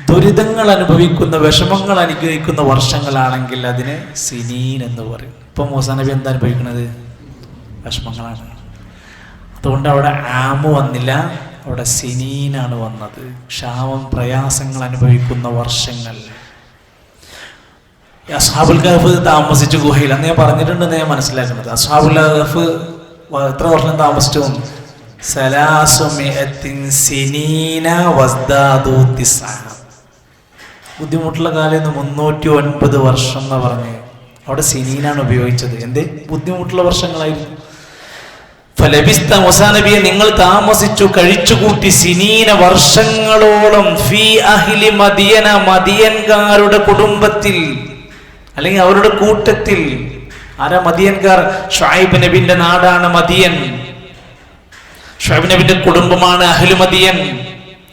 ദുരിതങ്ങൾ അനുഭവിക്കുന്ന, വിഷമങ്ങൾ അനുഭവിക്കുന്ന വർഷങ്ങളാണെങ്കിൽ അതിന് സിനീൻ എന്ന് പറയും. ഇപ്പം മൂസാ നബി എന്താ അനുഭവിക്കുന്നത്? വിഷമങ്ങളാണ്. അതുകൊണ്ട് അവിടെ ആമ് വന്നില്ല, അവിടെ സിനീനാണ് വന്നത്. ക്ഷാമം, പ്രയാസങ്ങൾ അനുഭവിക്കുന്ന വർഷങ്ങൾ. അസ്ഹാബുൽ കഹ്ഫ് താമസിച്ചു ഗുഹയിൽ. അന്ന് ഞാൻ പറഞ്ഞിട്ടുണ്ടെന്ന് ഞാൻ മനസ്സിലാക്കുന്നത്. അസ്ഹാബുൽ കഹ്ഫ് എത്ര വർഷം താമസിച്ചു? ബുദ്ധിമുട്ടുള്ള കാലം 309 വർഷം എന്നാ പറഞ്ഞത്. അവിടെ സിനീനാണ് ഉപയോഗിച്ചത്. എന്ത് ബുദ്ധിമുട്ടുള്ള വർഷങ്ങളായിരുന്നു. ഫലബിസ്ത മൂസാ നബിയെ നിങ്ങൾ താമസിച്ചു കഴിച്ചുകൂട്ടി സിനീന വർഷങ്ങളോളം ഫീ അഹ്ലി മദിയന മദിയൻകാരുടെ കുടുംബത്തിൽ അല്ലെങ്കിൽ അവരുടെ കൂട്ടത്തിൽ. ആരാ മദിയൻകാർ? ഷുഐബ് നബിന്റെ നാടാണ് മദിയൻ. ഷുഐബ് നബിന്റെ കുടുംബമാണ് അഹ്ലു മദിയൻ.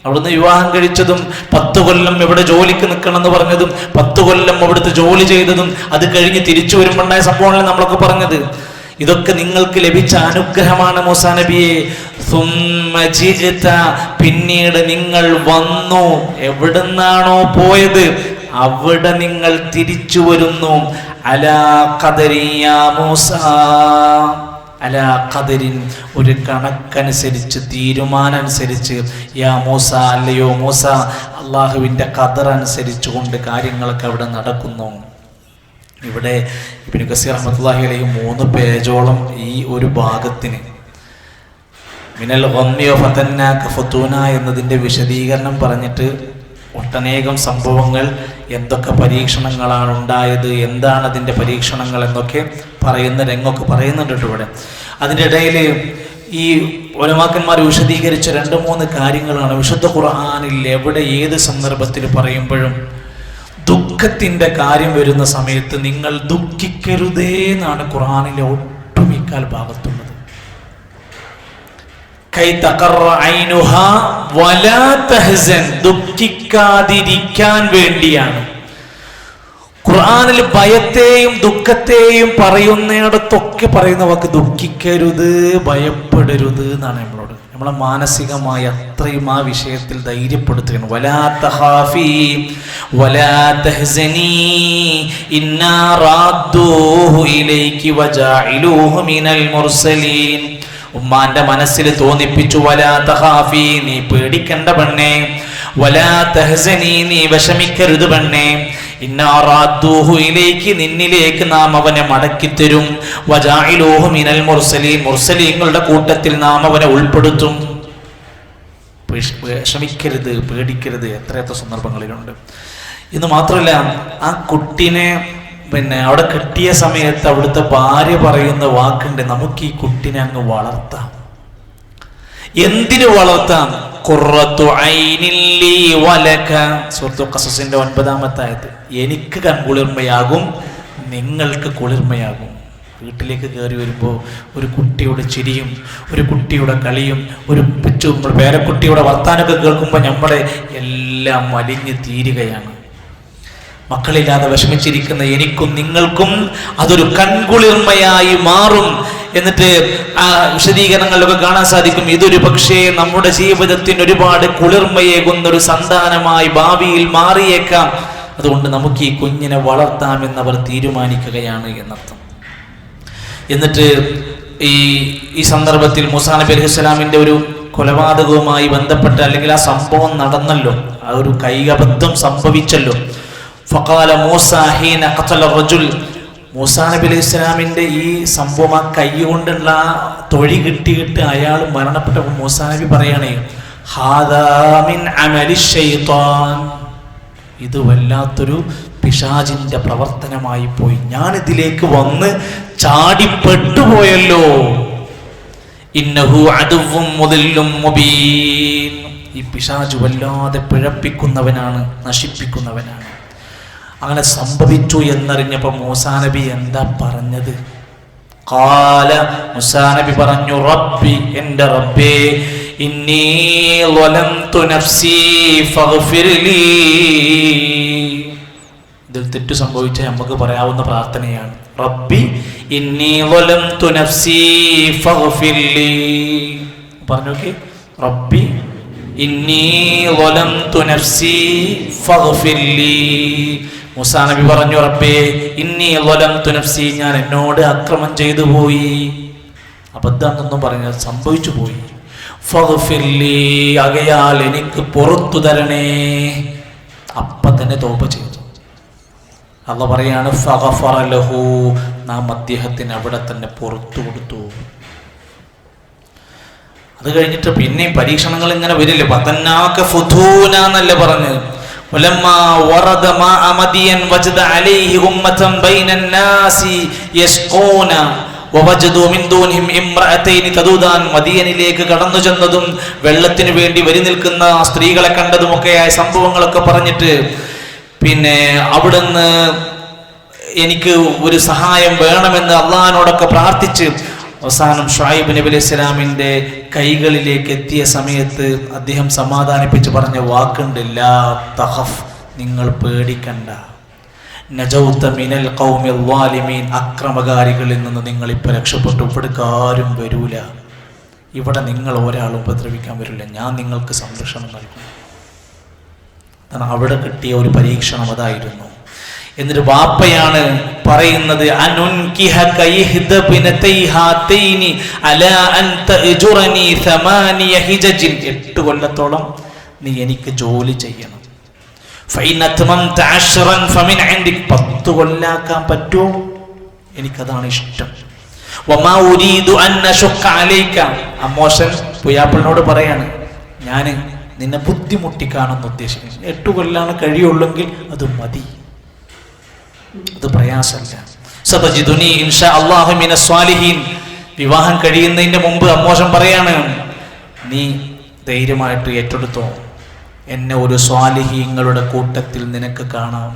അവിടുന്ന് വിവാഹം കഴിച്ചതും 10 കൊല്ലം ഇവിടെ ജോലിക്ക് നിൽക്കണം എന്ന് പറഞ്ഞതും 10 കൊല്ലം അവിടുത്തെ ജോലി ചെയ്തതും അത് കഴിഞ്ഞ് തിരിച്ചു വരുമ്പോണ്ടായ സംഭവമാണ് നമ്മളൊക്കെ പറഞ്ഞത്. ഇതൊക്കെ നിങ്ങൾക്ക് ലഭിച്ച അനുഗ്രഹമാണ് മൂസാ നബിയെ. പിന്നീട് നിങ്ങൾ വന്നു, എവിടുന്നാണോ പോയത് അവിടെ നിങ്ങൾ തിരിച്ചു വരുന്നു. അലാ ഖദരിയാ മൂസാ, അലാ ഖദരിൻ ഒരു കണക്കനുസരിച്ച്, തീരുമാനമനുസരിച്ച്. യാ മൂസ, അല്ലയോ മൂസ, അള്ളാഹുവിൻ്റെ ഖദർ അനുസരിച്ചു കൊണ്ട് കാര്യങ്ങളൊക്കെ അവിടെ നടക്കുന്നു. ഇവിടെ ഇബ്നു കസീർ റഹ്മത്തുള്ളാഹി അലൈഹി 3 പേജോളം ഈ ഒരു ഭാഗത്തിന് മിനൽ ഗമ്മി ഫതന്നാക ഫതൂന എന്നതിൻ്റെ വിശദീകരണം പറഞ്ഞിട്ട് ഒട്ടനേകം സംഭവങ്ങൾ, എന്തൊക്കെ പരീക്ഷണങ്ങളാണ് ഉണ്ടായത്, എന്താണ് അതിൻ്റെ പരീക്ഷണങ്ങൾ എന്നൊക്കെ പറയുന്ന രംഗമൊക്കെ പറയുന്നുണ്ട് ഇവിടെ. അതിൻ്റെ ഇടയിൽ ഈ ഉലമാക്കന്മാർ വിശദീകരിച്ച 2-3 കാര്യങ്ങളാണ് വിശുദ്ധ ഖുർആനിൽ എവിടെ ഏത് സന്ദർഭത്തിൽ പറയുമ്പോഴും ദുഃഖത്തിൻ്റെ കാര്യം വരുന്ന സമയത്ത് നിങ്ങൾ ദുഃഖിക്കരുതേ എന്നാണ് ഖുർആനിലെ ഒട്ടുമിക്കാൽ ഭാഗത്തുള്ളത്. ദുഃഖിക്കാതിരിക്കാൻ വേണ്ടിയാണ്. ഖുർആനിൽ ഭയത്തെയും ദുഃഖത്തെയും പറയുന്നിടത്തൊക്കെ പറയുന്ന വാക്ക് ദുഃഖിക്കരുത്, ഭയപ്പെടരുത് എന്നാണ് നമ്മളെ മാനസികമായി അത്രയും ആ വിഷയത്തിൽ ധൈര്യപ്പെടുത്തുകയാണ്. വലാ തഖാഫി വലാ തഹ്സനി ഇന്നാ റാദ്ദൂഹു ഇലൈകി വജാഇലൂഹു മിനൽ മുർസലീൻ. ഉമ്മാന്റെ മനസ്സിൽ തോന്നിപ്പിച്ചു, വലാ തഖാഫി, നീ പേടിക്കണ്ട പെണ്ണേ, വലാ തഹ്സനി, നീ വിഷമിക്കരുത് പെണ്ണേ, ഇന്നാ റാദ്ദൂഹു ഇലൈകി, നിന്നിലേക്ക് നാം അവനെ മടക്കിത്തരും, വജാഇലൂഹു മിനൽ മുർസലീൻ, മുർസലീങ്ങളുടെ കൂട്ടത്തിൽ നാം അവനെ ഉൾപ്പെടുത്തും. വിഷമിക്കരുത്, പേടിക്കരുത്. എത്രയെത്ര സന്ദർഭങ്ങളിലുണ്ട്. ഇന്ന് മാത്രമല്ല, ആ കുട്ടിനെ അവിടെ കിട്ടിയ സമയത്ത് അവിടുത്തെ ഭാര്യ പറയുന്ന വാക്കുണ്ട്, നമുക്ക് ഈ കുട്ടിനെ അങ്ങ് വളർത്താം. എന്തിനു വളർത്താം? ഖുർറത്തു ഐനിൻ ലീ വലക, സൂറത്തുൽ ഖസസിന്റെ 9-ാമത്തെ ആയത്ത്. എനിക്ക് കൺകുളിർമയാകും, നിങ്ങൾക്ക് കുളിർമയാകും. വീട്ടിലേക്ക് കയറി വരുമ്പോൾ ഒരു കുട്ടിയുടെ ചിരിയും ഒരു കുട്ടിയുടെ കളിയും ഒരു പേരക്കുട്ടിയുടെ വർത്താനൊക്കെ കേൾക്കുമ്പോൾ നമ്മുടെ എല്ലാം അലിഞ്ഞ് തീരുകയാണ്. മക്കളില്ലാതെ വിഷമിച്ചിരിക്കുന്ന എനിക്കും നിങ്ങൾക്കും അതൊരു കൺകുളിർമയായി മാറും. എന്നിട്ട് ആ വിശദീകരണങ്ങളിലൊക്കെ കാണാൻ സാധിക്കും, ഇതൊരു പക്ഷേ നമ്മുടെ ജീവിതത്തിന് ഒരുപാട് കുളിർമയേകുന്നൊരു സന്താനമായി ഭാവിയിൽ മാറിയേക്കാം. അതുകൊണ്ട് നമുക്ക് ഈ കുഞ്ഞിനെ വളർത്താമെന്നവർ തീരുമാനിക്കുകയാണ് എന്നർത്ഥം. എന്നിട്ട് ഈ സന്ദർഭത്തിൽ മൂസാ നബി അലൈഹിസ്സലാമിന്റെ ഒരു കൊലപാതകവുമായി ബന്ധപ്പെട്ട അല്ലെങ്കിൽ ആ സംഭവം നടന്നല്ലോ, ആ ഒരു കൈഅബദ്ധം സംഭവിച്ചല്ലോ. ഫഖാല മൂസ ഹീന ഖതല റജുൽ, മൂസാ നബി അലൈഹി സ്വലാമിന്റെ ഈ സംഭവം, ആ കൈ കൊണ്ടുള്ള തൊഴി കിട്ടിയിട്ട് അയാൾ മരണപ്പെട്ടപ്പോൾ മൂസാ നബി പറയണേ, ഹാദാ മിൻ അമലി ശൈത്താൻ, ഇത് വല്ലാത്തൊരു പിശാചിന്റെ പ്രവർത്തനമായി പോയി, ഞാൻ ഇതിലേക്ക് വന്ന് ചാടിപ്പെട്ടുപോയല്ലോ. ഇന്നഹു അദുവ്വും മുദില്ലും മുബീൻ, ഈ പിശാച് വല്ലാതെ പിഴപ്പിക്കുന്നവനാണ്, നശിപ്പിക്കുന്നവനാണ്. അങ്ങനെ സംഭവിച്ചു എന്നറിഞ്ഞപ്പോൾ മൂസാ നബി എന്താ പറഞ്ഞത്? ഖാല, മൂസാ നബി പറഞ്ഞു, റബ്ബി, എൻ്റെ റബ്ബേ, ഇന്നി ളലംതു നഫ്സി ഫഗ്ഫിർ ലീ. ഇതിൽ തെറ്റ് സംഭവിച്ചാൽ നമുക്ക് പറയാവുന്ന പ്രാർത്ഥനയാണ്, റബ്ബി ഇന്നി ളലംതു നഫ്സി ഫഗ്ഫിർ ലീ. പറഞ്ഞു നോക്കി, റബ്ബി ഇന്നി ളലംതു നഫ്സി ഫഗ്ഫിർ ലീ. മൂസാ നബി പറഞ്ഞു, റബ്ബേ ഇന്നി ളലംതു നഫ്സി, ഞാൻ എന്നോട് അക്രമം ചെയ്തു പോയി, അബദ്ധമെന്നൊന്നും പറഞ്ഞാൽ സംഭവിച്ചു പോയി. ഫഗ്ഫിർ ലീ, ആകയാൽ എനിക്ക് പുറത്തു തരണേ. അപ്പൊ തന്നെ തൗബ ചെയ്തു. അല്ലാഹു പറയാണ്, ഫഗഫറ ലഹു, നാം അദ്ദേഹത്തിന് അവിടെ തന്നെ പുറത്തു കൊടുത്തു. അത് കഴിഞ്ഞിട്ട് പിന്നെയും പരീക്ഷണങ്ങൾ ഇങ്ങനെ വരില്ലേ, ഫതന്നാക ഫുതൂന എന്നല്ലേ പറഞ്ഞത്. ولما ورد ماء مدين وجد عليه أمة بين الناس يسقون മദീനയിലേക്ക് കടന്നു ചെന്നതും വെള്ളത്തിന് വേണ്ടി വരി നിൽക്കുന്ന സ്ത്രീകളെ കണ്ടതുമൊക്കെയായ സംഭവങ്ങളൊക്കെ പറഞ്ഞിട്ട് പിന്നെ അവിടുന്ന് എനിക്ക് ഒരു സഹായം വേണമെന്ന് അള്ളാഹിനോടൊക്കെ പ്രാർത്ഥിച്ച് അവസാനം ഷുഐബ് നബി അലൈഹി സ്വലാമിന്റെ കൈകളിലേക്ക് എത്തിയ സമയത്ത് അദ്ദേഹം സമാധാനിപ്പിച്ച് പറഞ്ഞ വാക്കുണ്ട്, ലാ തഖഫ്, നിങ്ങൾ പേടിക്കണ്ട, നജൗത മിനൽ ഖൗമിൽ ളാലിമീൻ, അക്രമകാരികളിൽ നിന്ന് നിങ്ങൾ ഇപ്പൊ രക്ഷപ്പെട്ടു, ഇവിടേക്ക് ആരും വരൂല, ഇവിടെ നിങ്ങൾ ഒരാളും ഉപദ്രവിക്കാൻ വരില്ല, ഞാൻ നിങ്ങൾക്ക് സംരക്ഷണം നൽകും. അതാണ് അവിടെ കിട്ടിയ ഒരു പരീക്ഷണം, അതായിരുന്നു. എന്നിട്ട് വാപ്പയാണ് പറയുന്നത്, 8 കൊല്ലത്തോളം നീ എനിക്ക് ജോലി ചെയ്യണം. 10 കൊല്ലാക്കാൻ പറ്റുമോ? എനിക്കതാണ് ഇഷ്ടം. അമ്മോശൻ പുയ്യാപ്പിളിനോട് പറയാണ്, ഞാൻ നിന്നെ ബുദ്ധിമുട്ടിക്കാണെന്ന് ഉദ്ദേശിക്കുന്നു. 8 കൊല്ലാണ് കഴിയുള്ളെങ്കിൽ അത് മതി, അത് പ്രയാസമല്ല. സതജിദുനി ഇൻഷാ അല്ലാഹു മിനസ് സ്വാലിഹീൻ. വിവാഹം കഴിയുന്നതിന്റെ മുമ്പ് അമ്മോശൻ പറയാണ്, നീ ധൈര്യമായിട്ട് ഏറ്റെടുത്തോ, എന്നെ ഒരു സ്വാലിഹീങ്ങളുടെ കൂട്ടത്തിൽ നിനക്ക് കാണാം,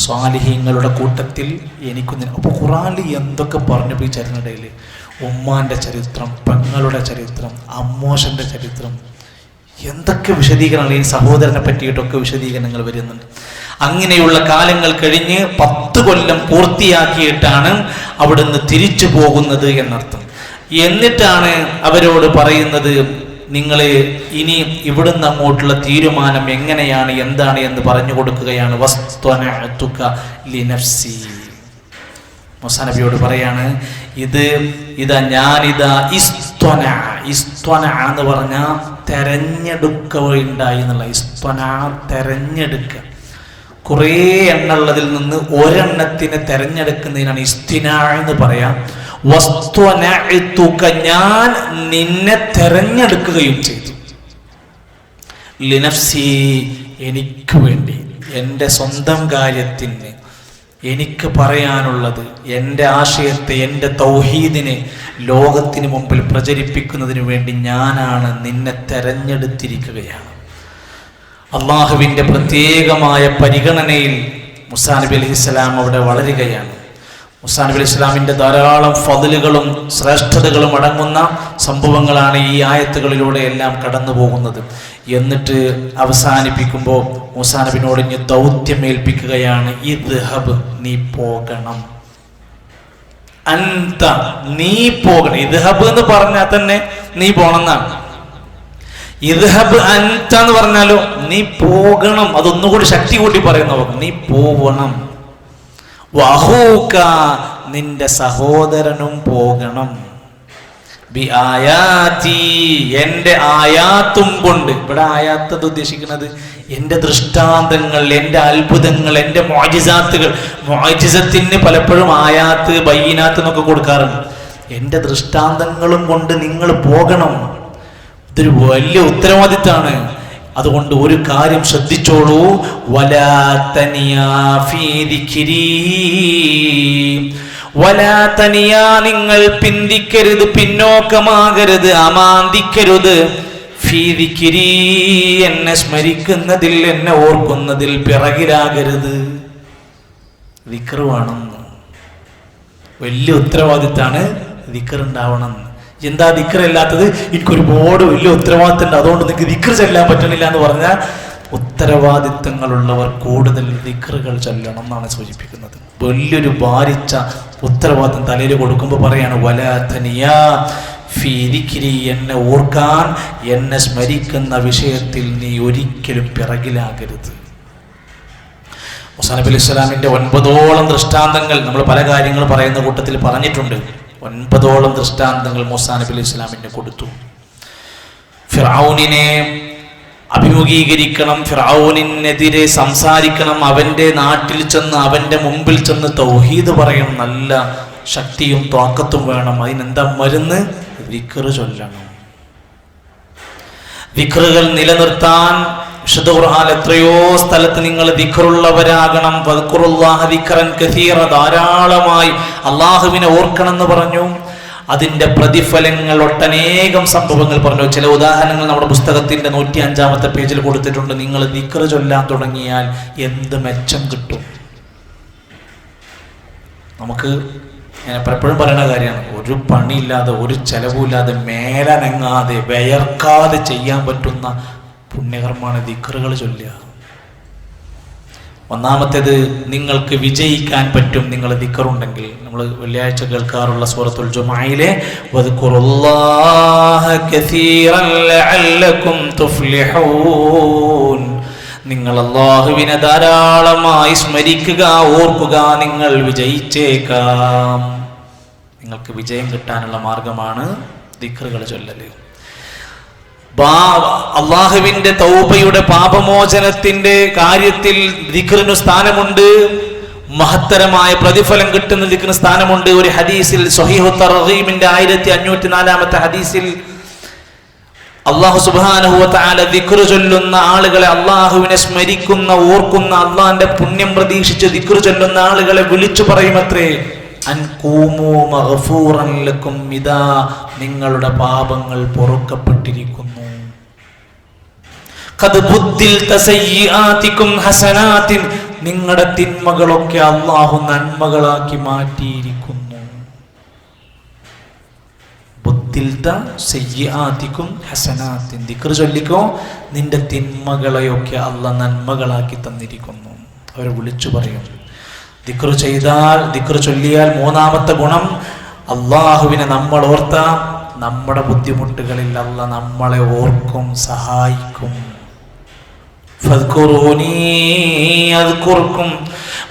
സ്വാലിഹീങ്ങളുടെ കൂട്ടത്തിൽ എനിക്ക്. അപ്പോൾ ഖുർആനിൽ എന്തൊക്കെ പറഞ്ഞു പോയി ചരിത്രത്തിൽ, ഉമ്മാന്റെ ചരിത്രം, പെങ്ങളുടെ ചരിത്രം, അമ്മോശന്റെ ചരിത്രം, എന്തൊക്കെ വിശദീകരണങ്ങൾ, ഈ സഹോദരനെ പറ്റിയിട്ടൊക്കെ വിശദീകരണങ്ങൾ വരുന്നുണ്ട്. അങ്ങനെയുള്ള കാലങ്ങൾ കഴിഞ്ഞ് 10 കൊല്ലം പൂർത്തിയാക്കിയിട്ടാണ് അവിടുന്ന് തിരിച്ചു പോകുന്നത് എന്നർത്ഥം. എന്നിട്ടാണ് അവരോട് പറയുന്നത്, നിങ്ങൾ ഇനി ഇവിടുന്ന് അങ്ങോട്ടുള്ള തീരുമാനം എങ്ങനെയാണ്, എന്താണ് എന്ന് പറഞ്ഞു കൊടുക്കുകയാണ്. വസ്ത്വനഅതുക ലിനഫ്സി, മൂസാ നബിയോട് പറയാണ്, ഞാനിതാ ഇസ്ത്വന എന്ന് പറഞ്ഞാൽ തെരഞ്ഞെടുക്കുകയുണ്ടായി എന്നുള്ള. ഇസ്ത്വന തെരഞ്ഞെടുക്കുക, കുറേ എണ്ണുള്ളതിൽ നിന്ന് ഒരെണ്ണത്തിനെ തെരഞ്ഞെടുക്കുന്നതിനാണ് ഇസ്തിനാ എന്ന് പറയാം. വസ്ത്വനഅതുക, ഞാൻ നിന്നെ തെരഞ്ഞെടുക്കുകയും ചെയ്തു. ലിനഫ്സി, എനിക്ക് വേണ്ടി, എൻ്റെ സ്വന്തം കാര്യത്തിന്, എനിക്ക് പറയാനുള്ളത്, എൻ്റെ ആശയത്തെ, എൻ്റെ തൗഹീദിനെ ലോകത്തിന് മുമ്പിൽ പ്രചരിപ്പിക്കുന്നതിന് വേണ്ടി ഞാനാണ് നിന്നെ തെരഞ്ഞെടുത്തിരിക്കുകയാണ്. അള്ളാഹുവിൻ്റെ പ്രത്യേകമായ പരിഗണനയിൽ മൂസാ നബി അലൈഹിസ്സലാം അവിടെ വളരുകയാണ്. മൂസാ നബി അലൈഹിസ്സലാമിൻ്റെ ധാരാളം ഫضലുകളും ശ്രേഷ്ഠതകളും അടങ്ങുന്ന സംഭവങ്ങളാണ് ഈ ആയത്തുകളിലൂടെ എല്ലാം കടന്നു പോകുന്നത്. എന്നിട്ട് അവസാനിപ്പിക്കുമ്പോൾ മൂസാ നബിയോട് ഇനി ദൗത്യം ഏൽപ്പിക്കുകയാണ്. ഇദ്ഹബ്, നീ പോകണം. അൻത, നീ പോകണം. ഇദ്ഹബ് എന്ന് പറഞ്ഞാൽ തന്നെ നീ പോകണം എന്നാണ്. ഇദ്ഹബ് അൻത എന്ന് പറഞ്ഞാലോ നീ പോകണം. അതൊന്നുകൂടി ശക്തി കൂട്ടി പറയുന്ന, നീ പോകണം. വഹൂക, നിന്റെ സഹോദരനും പോകണം. ബി ആയാതി, എൻ്റെ ആയാത്തും കൊണ്ട്. ഇവിടെ ആയാത്തത് ഉദ്ദേശിക്കുന്നത് എൻ്റെ ദൃഷ്ടാന്തങ്ങൾ, എൻ്റെ അത്ഭുതങ്ങൾ, എൻ്റെ മുഅ്ജിസാത്തുകൾ. മുഅ്ജിസത്തിന് പലപ്പോഴും ആയാത്ത്, ബയ്യിനാത്ത് എന്നൊക്കെ കൊടുക്കാറുണ്ട്. എൻ്റെ ദൃഷ്ടാന്തങ്ങളും കൊണ്ട് നിങ്ങൾ പോകണം. ഇതൊരു വലിയ ഉത്തരവാദിത്തമാണ്. അതുകൊണ്ട് ഒരു കാര്യം ശ്രദ്ധിച്ചോളൂ, വലാ തനിയാ ഫീ ദിക്രി, വലാ തനിയാ, നിങ്ങൾ പിന്തിക്കരുത്, പിന്നോക്കമാകരുത്, അമാന്തിക്കരുത്. ഫീ ദിക്രി, എന്നെ സ്മരിക്കുന്നതിൽ, എന്നെ ഓർക്കുന്നതിൽ പിറകിലാകരുത്. ദിക്ർ വേണമെന്ന് വലിയ ഉത്തരവാദിത്തമാണ്. ദിക്ർ ഉണ്ടാവണം. എന്താ ദിക്ർ അല്ലാത്തത്? എനിക്കൊരുപാട് വലിയ ഉത്തരവാദിത്തം ഉണ്ട്, അതുകൊണ്ട് നിങ്ങൾക്ക് ദിക്ർ ചെല്ലാൻ പറ്റണില്ല എന്ന് പറഞ്ഞാൽ, ഉത്തരവാദിത്തങ്ങളുള്ളവർ കൂടുതൽ ദിക്റുകൾ ചൊല്ലണം എന്നാണ് സൂചിപ്പിക്കുന്നത്. വലിയൊരു ഭാരിച്ച ഉത്തരവാദിത്തം തലയിൽ കൊടുക്കുമ്പോൾ പറയാണ്, വലാ തനിയാ ഫീ ദിക്രി, എന്നെ ഓർക്കാൻ, എന്നെ സ്മരിക്കുന്ന വിഷയത്തിൽ നീ ഒരിക്കലും പിറകിലാകരുത്. മൂസാ നബി അലൈഹി സ്വലാമിന്റെ 9ഓളം ദൃഷ്ടാന്തങ്ങൾ നമ്മൾ പല കാര്യങ്ങൾ പറയുന്ന കൂട്ടത്തിൽ പറഞ്ഞിട്ടുണ്ട്. 9ഓളം ദൃഷ്ടാന്തങ്ങൾ മൂസാ നബി അലൈഹി സ്വലാമിന് കൊടുത്തു. ഫിർഔനിനെ അഭിമുഖീകരിക്കണം, ഫിർഔനിനെതിരെ സംസാരിക്കണം, അവൻ്റെ നാട്ടിൽ ചെന്ന്, അവൻ്റെ മുമ്പിൽ ചെന്ന് തൗഹീദ് പറയണം. നല്ല ശക്തിയും ത്വാക്കത്തും വേണം. അതിനെന്താ മരുന്ന്? ദിക്ർ ചൊല്ലണം. ദിക്റുകൾ നിലനിർത്താൻ വിശുദ്ധ ഖുർആൻ എത്രയോ സ്ഥലത്ത് നിങ്ങൾ ദിക്റുള്ളവരാകണം, വദ്കുറുല്ലാഹ ദിക്റൻ കസീറ, ധാരാളമായി അള്ളാഹുവിനെ ഓർക്കണം എന്ന് പറഞ്ഞു. അതിന്റെ പ്രതിഫലങ്ങൾ ഒട്ടനേകം സംഭവങ്ങൾ പറഞ്ഞു. ചില ഉദാഹരണങ്ങൾ നമ്മുടെ പുസ്തകത്തിന്റെ 105-ാമത്തെ പേജിൽ കൊടുത്തിട്ടുണ്ട്. നിങ്ങൾ ദിക്ർ ചൊല്ലാൻ തുടങ്ങിയാൽ എന്ത് മെച്ചം കിട്ടും. നമുക്ക് ഞാൻ പലപ്പോഴും പറയുന്ന കാര്യമാണ്, ഒരു പണിയില്ലാതെ ഒരു ചെലവുമില്ലാതെ മേലനങ്ങാതെ വിയർക്കാതെ ചെയ്യാൻ പറ്റുന്ന പുണ്യകർമ്മമാണ് ദിക്റുകൾ ചൊല്ലുക. ഒന്നാമത്തേത്, നിങ്ങൾക്ക് വിജയിക്കാൻ പറ്റും നിങ്ങൾ ദിക്റുണ്ടെങ്കിൽ. നമ്മൾ വെള്ളിയാഴ്ച കേൾക്കാറുള്ള സൂറത്തുൽ ജുമുഅയിലെ വദ്കുറുല്ലാഹ കസീറൻ ലഅല്ലകും തുഫ്ലിഹൂൻ, നിങ്ങൾ അല്ലാഹുവിനെ ധാരാളമായി സ്മരിക്കുക, ഓർക്കുക, നിങ്ങൾ വിജയിച്ചേക്കാം. നിങ്ങൾക്ക് വിജയം കിട്ടാനുള്ള മാർഗമാണ് ദിക്റുകൾ ചൊല്ലൽ. അള്ളാഹുവിന്റെ തൗബയുടെ പാപമോചനത്തിന്റെ കാര്യത്തിൽ ദിക്റിനു സ്ഥാനമുണ്ട്, മഹത്തരമായ പ്രതിഫലം കിട്ടുന്ന ദിക്റിന് സ്ഥാനമുണ്ട്. ഒരു ഹദീസിൽ സ്വഹീഹു തർഗീബിന്റെ 1504-ാമത്തെ ഹദീസിൽ അല്ലാഹു സുബ്ഹാനഹു വ തആല ദിക്ർ ചൊല്ലുന്ന ആളുകളെ, അള്ളാഹുവിനെ സ്മരിക്കുന്ന ഓർക്കുന്ന അള്ളാഹിന്റെ പുണ്യം പ്രതീക്ഷിച്ച് ദിക്ർ ചൊല്ലുന്ന ആളുകളെ വിളിച്ചു പറയുമത്രേ, അൻകൂമു മഗ്ഫൂറൻ ലക്കും, ഇദാ നിങ്ങളുടെ പാപങ്ങൾ പൊറുക്കപ്പെട്ടിരിക്കുന്നു. ഖദ് ബുദ്ദിൽത സയ്യിആതികും ഹസനാതിൻ, നിങ്ങളുടെ തിന്മകളൊക്കെ അള്ളാഹു നന്മകളാക്കി മാറ്റിയിരിക്കുന്നു. ബുദ്ദിൽത സയ്യിആതികും ഹസനാതിൻ, ദിക്ർ ചൊല്ലിക്കോ, നിന്റെ തിന്മകളെയൊക്കെ അള്ളാഹ് നന്മകളാക്കി തന്നിരിക്കുന്നു. അവർ വിളിച്ചു പറയും. ദിക്ർ ചെയ്താൽ, ദിക്ർ ചൊല്ലിയാൽ മൂന്നാമത്തെ ഗുണം, അള്ളാഹുവിനെ നമ്മൾ ഓർത്താൽ നമ്മുടെ ബുദ്ധിമുട്ടുകളിൽ അള്ളാഹ് നമ്മളെ ഓർക്കും, സഹായിക്കും. ഫദ്കുറൂനി അദ്കുർക്കും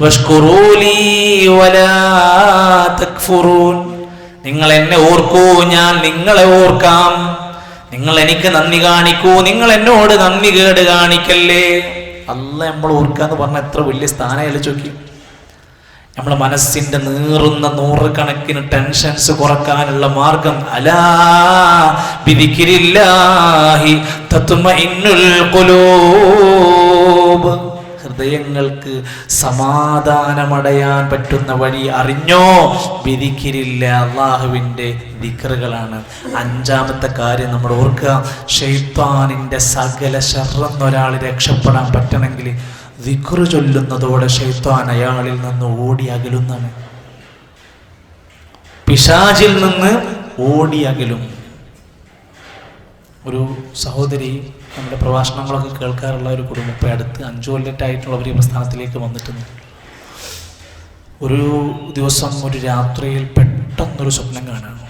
വഷ്കുറൂലി വലാ തക്ഫുറൂൻ, നിങ്ങൾ എന്നെ ഓർക്കൂ, ഞാൻ നിങ്ങളെ ഓർക്കാം. നിങ്ങൾ എനിക്ക് നന്ദി കാണിക്കൂ, നിങ്ങൾ എന്നോട് നന്ദി കേട് കാണിക്കല്ലേ. അള്ളാഹ് നമ്മൾ ഓർക്കാന്ന് പറഞ്ഞാൽ എത്ര വലിയ സ്ഥാനം ചോക്കി. നമ്മളെ മനസ്സിന്റെ നീറുന്ന നൂറുകണക്കിന് ടെൻഷൻസ് കുറക്കാനുള്ള മാർഗം, അലാ ബിദിക്രില്ലാഹി തത്മഇന്നുൽ ഖുലൂബ്, ഹൃദയങ്ങൾക്ക് സമാധാനമടയാൻ പറ്റുന്ന വഴി അറിഞ്ഞോ, ബിദിക്രില്ല, അള്ളാഹുവിൻ്റെ ദിക്റുകളാണ്. അഞ്ചാമത്തെ കാര്യം നമ്മൾ ഓർക്കുക, ശൈത്താനിന്റെ സകല ശർറിൽ ഒരാൾ രക്ഷപ്പെടാൻ പറ്റണമെങ്കിൽ ദിക്ർ ചൊല്ലുന്നതോടെ ശൈത്താൻ അയാളിൽ നിന്ന് ഓടി അകലുന്നതാണ്, പിശാചിൽ നിന്ന് ഓടി അകലും. ഒരു സഹോദരി നമ്മുടെ പ്രഭാഷണങ്ങളൊക്കെ കേൾക്കാറുള്ള ഒരു കുടുംബം, ഇപ്പം അടുത്ത് 5 കൊല്ലത്തായിട്ടുള്ള ഒരു പ്രസ്ഥാനത്തിലേക്ക് വന്നിട്ടുണ്ട്. ഒരു ദിവസം ഒരു രാത്രിയിൽ പെട്ടെന്നൊരു സ്വപ്നം കാണുന്നു.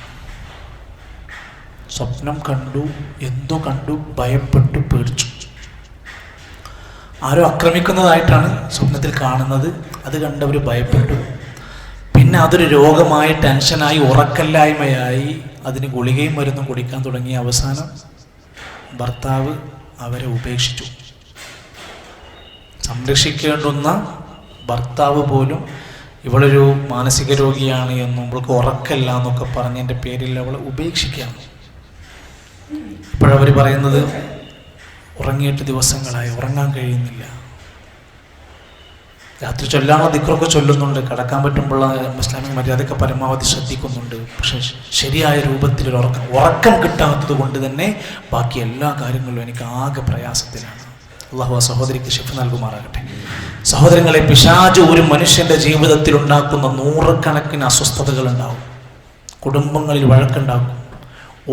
സ്വപ്നം കണ്ടു, എന്തോ കണ്ടു, ഭയപ്പെട്ടു, പേടിച്ചു. ആരോ ആക്രമിക്കുന്നതായിട്ടാണ് സ്വപ്നത്തിൽ കാണുന്നത്. അത് കണ്ടവർ ഭയപ്പെട്ടു. പിന്നെ അതൊരു രോഗമായി, ടെൻഷനായി, ഉറക്കല്ലായ്മയായി, അതിന് ഗുളികയും മരുന്നും കുടിക്കാൻ തുടങ്ങി. അവസാനം ഭർത്താവ് അവരെ ഉപേക്ഷിച്ചു. സംരക്ഷിക്കേണ്ടുന്ന ഭർത്താവ് പോലും ഇവളൊരു മാനസിക രോഗിയാണ് എന്നും ഇവൾക്ക് ഉറക്കല്ല എന്നൊക്കെ പറഞ്ഞതിൻ്റെ പേരിൽ അവളെ ഉപേക്ഷിക്കുകയാണ്. ഇപ്പോഴവർ പറയുന്നത്, ഉറങ്ങിയിട്ട് ദിവസങ്ങളായി, ഉറങ്ങാൻ കഴിയുന്നില്ല. രാത്രി ചൊല്ലാനുള്ള ദിക്റൊക്കെ ചൊല്ലുന്നുണ്ട്, കിടക്കാൻ പറ്റുമ്പോൾ ഇസ്ലാമിക മര്യാദയൊക്കെ പരമാവധി ശ്രദ്ധിക്കുന്നുണ്ട്. പക്ഷെ ശരിയായ രൂപത്തിലൊരു ഉറക്കം കിട്ടാത്തത് കൊണ്ട് തന്നെ ബാക്കി എല്ലാ കാര്യങ്ങളിലും എനിക്ക് ആകെ പ്രയാസത്തിലാണ്. അള്ളാഹു ആ സഹോദരിക്ക് ശിഫ നൽകുമാറാകട്ടെ. സഹോദരങ്ങളെ, പിശാച് ഒരു മനുഷ്യൻ്റെ ജീവിതത്തിൽ ഉണ്ടാക്കുന്ന നൂറുകണക്കിന് അസ്വസ്ഥതകൾ ഉണ്ടാവും. കുടുംബങ്ങളിൽ വഴക്കുണ്ടാകും.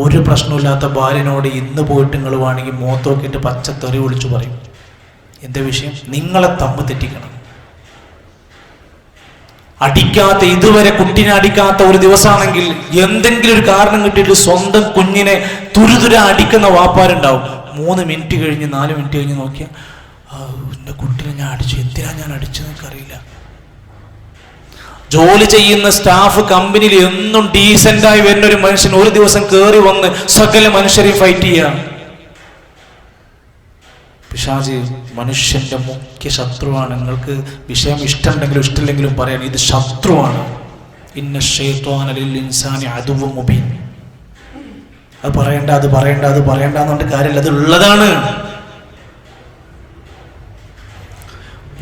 ഒരു പ്രശ്നമില്ലാത്ത ഭാര്യനോട് ഇന്ന് പോയിട്ട് നിങ്ങൾ വേണമെങ്കിൽ മുഖത്ത് നോക്കിയിട്ട് പച്ചത്തെറി വിളിച്ചു പറയും. എന്താ വിഷയം? നിങ്ങളെ തമ്മിൽ തെറ്റിക്കണം. അടിക്കാത്ത, ഇതുവരെ കുട്ടിനെ അടിക്കാത്ത ഒരു ദിവസമാണെങ്കിൽ എന്തെങ്കിലും ഒരു കാരണം കിട്ടിയിട്ട് സ്വന്തം കുഞ്ഞിനെ തുരുതുര അടിക്കുന്ന വാപ്പാരുണ്ടാവും. 3 മിനിറ്റ് കഴിഞ്ഞ് 4 മിനിറ്റ് കഴിഞ്ഞ് നോക്കിയാൽ, എൻ്റെ കുട്ടിനെ ഞാൻ അടിച്ചു, എന്തിനാ ഞാൻ അടിച്ചത് എനിക്കറിയില്ല. ജോലി ചെയ്യുന്ന സ്റ്റാഫ്, കമ്പനിയിൽ എന്നും ഡീസൻ്റായി വരുന്ന ഒരു മനുഷ്യൻ ഒരു ദിവസം കയറി വന്ന് സകല മനുഷ്യരെ ഫൈറ്റ് ചെയ്യാം. പിശാച് മനുഷ്യന്റെ മുഖ്യ ശത്രുവാണ്. നിങ്ങൾക്ക് വിഷയം ഇഷ്ടമുണ്ടെങ്കിലും ഇഷ്ടമില്ലെങ്കിലും പറയാൻ, ഇത് ശത്രുവാണ്. ഇന്ന ശൈത്വാന ലിൽ ഇൻസാനി അദുവ്വുൻ മുബീൻ. അത് പറയണ്ട, അത് പറയണ്ട, അത് പറയണ്ട എന്നുകൊണ്ട് കാര്യമില്ല, അത് ഉള്ളതാണ്.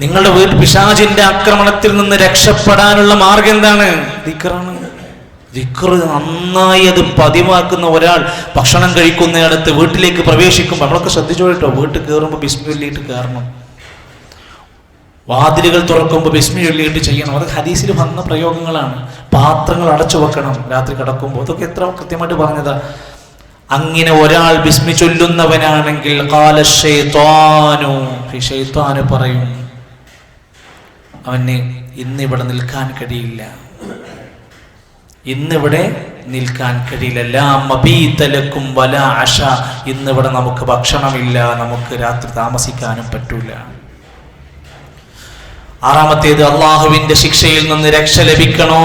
നിങ്ങളുടെ വീട്ടിൽ പിശാചിന്റെ ആക്രമണത്തിൽ നിന്ന് രക്ഷപ്പെടാനുള്ള മാർഗം എന്താണ്? ദിക്റാണ്. ദിക്ർ നന്നായി അത് പതിവാക്കുന്ന ഒരാൾ ഭക്ഷണം കഴിക്കുന്നിടത്ത് വീട്ടിലേക്ക് പ്രവേശിക്കുമ്പോൾ, നമ്മളൊക്കെ ശ്രദ്ധിച്ചോ കേട്ടോ, വീട്ടിൽ കയറുമ്പോൾ ബിസ്മി ചൊല്ലിയിട്ട് കയറണം, വാതിലുകൾ തുറക്കുമ്പോൾ ബിസ്മി ചൊല്ലിയിട്ട് ചെയ്യണം. അത് ഹദീസിൽ വന്ന പ്രയോഗങ്ങളാണ്. പാത്രങ്ങൾ അടച്ചു വെക്കണം രാത്രി കിടക്കുമ്പോൾ, അതൊക്കെ എത്ര കൃത്യമായിട്ട് പറഞ്ഞതാ. അങ്ങനെ ഒരാൾ ബിസ്മി ചൊല്ലുന്നവനാണെങ്കിൽ ഖാല ശൈത്വാനു, ശൈത്വാന് പറയും, അവന് ഇന്നിവിടെ നിൽക്കാൻ കഴിയില്ല, ഇന്നിവിടെ നിൽക്കാൻ കഴിയില്ല. ലാ മബീത ലക്കും വലാ അശ, ഇന്നിവിടെ നമുക്ക് ഭക്ഷണമില്ല, നമുക്ക് രാത്രി താമസിക്കാനും പറ്റൂല. ആറാമത്തേത്, അള്ളാഹുവിന്റെ ശിക്ഷയിൽ നിന്ന് രക്ഷ ലഭിക്കണോ?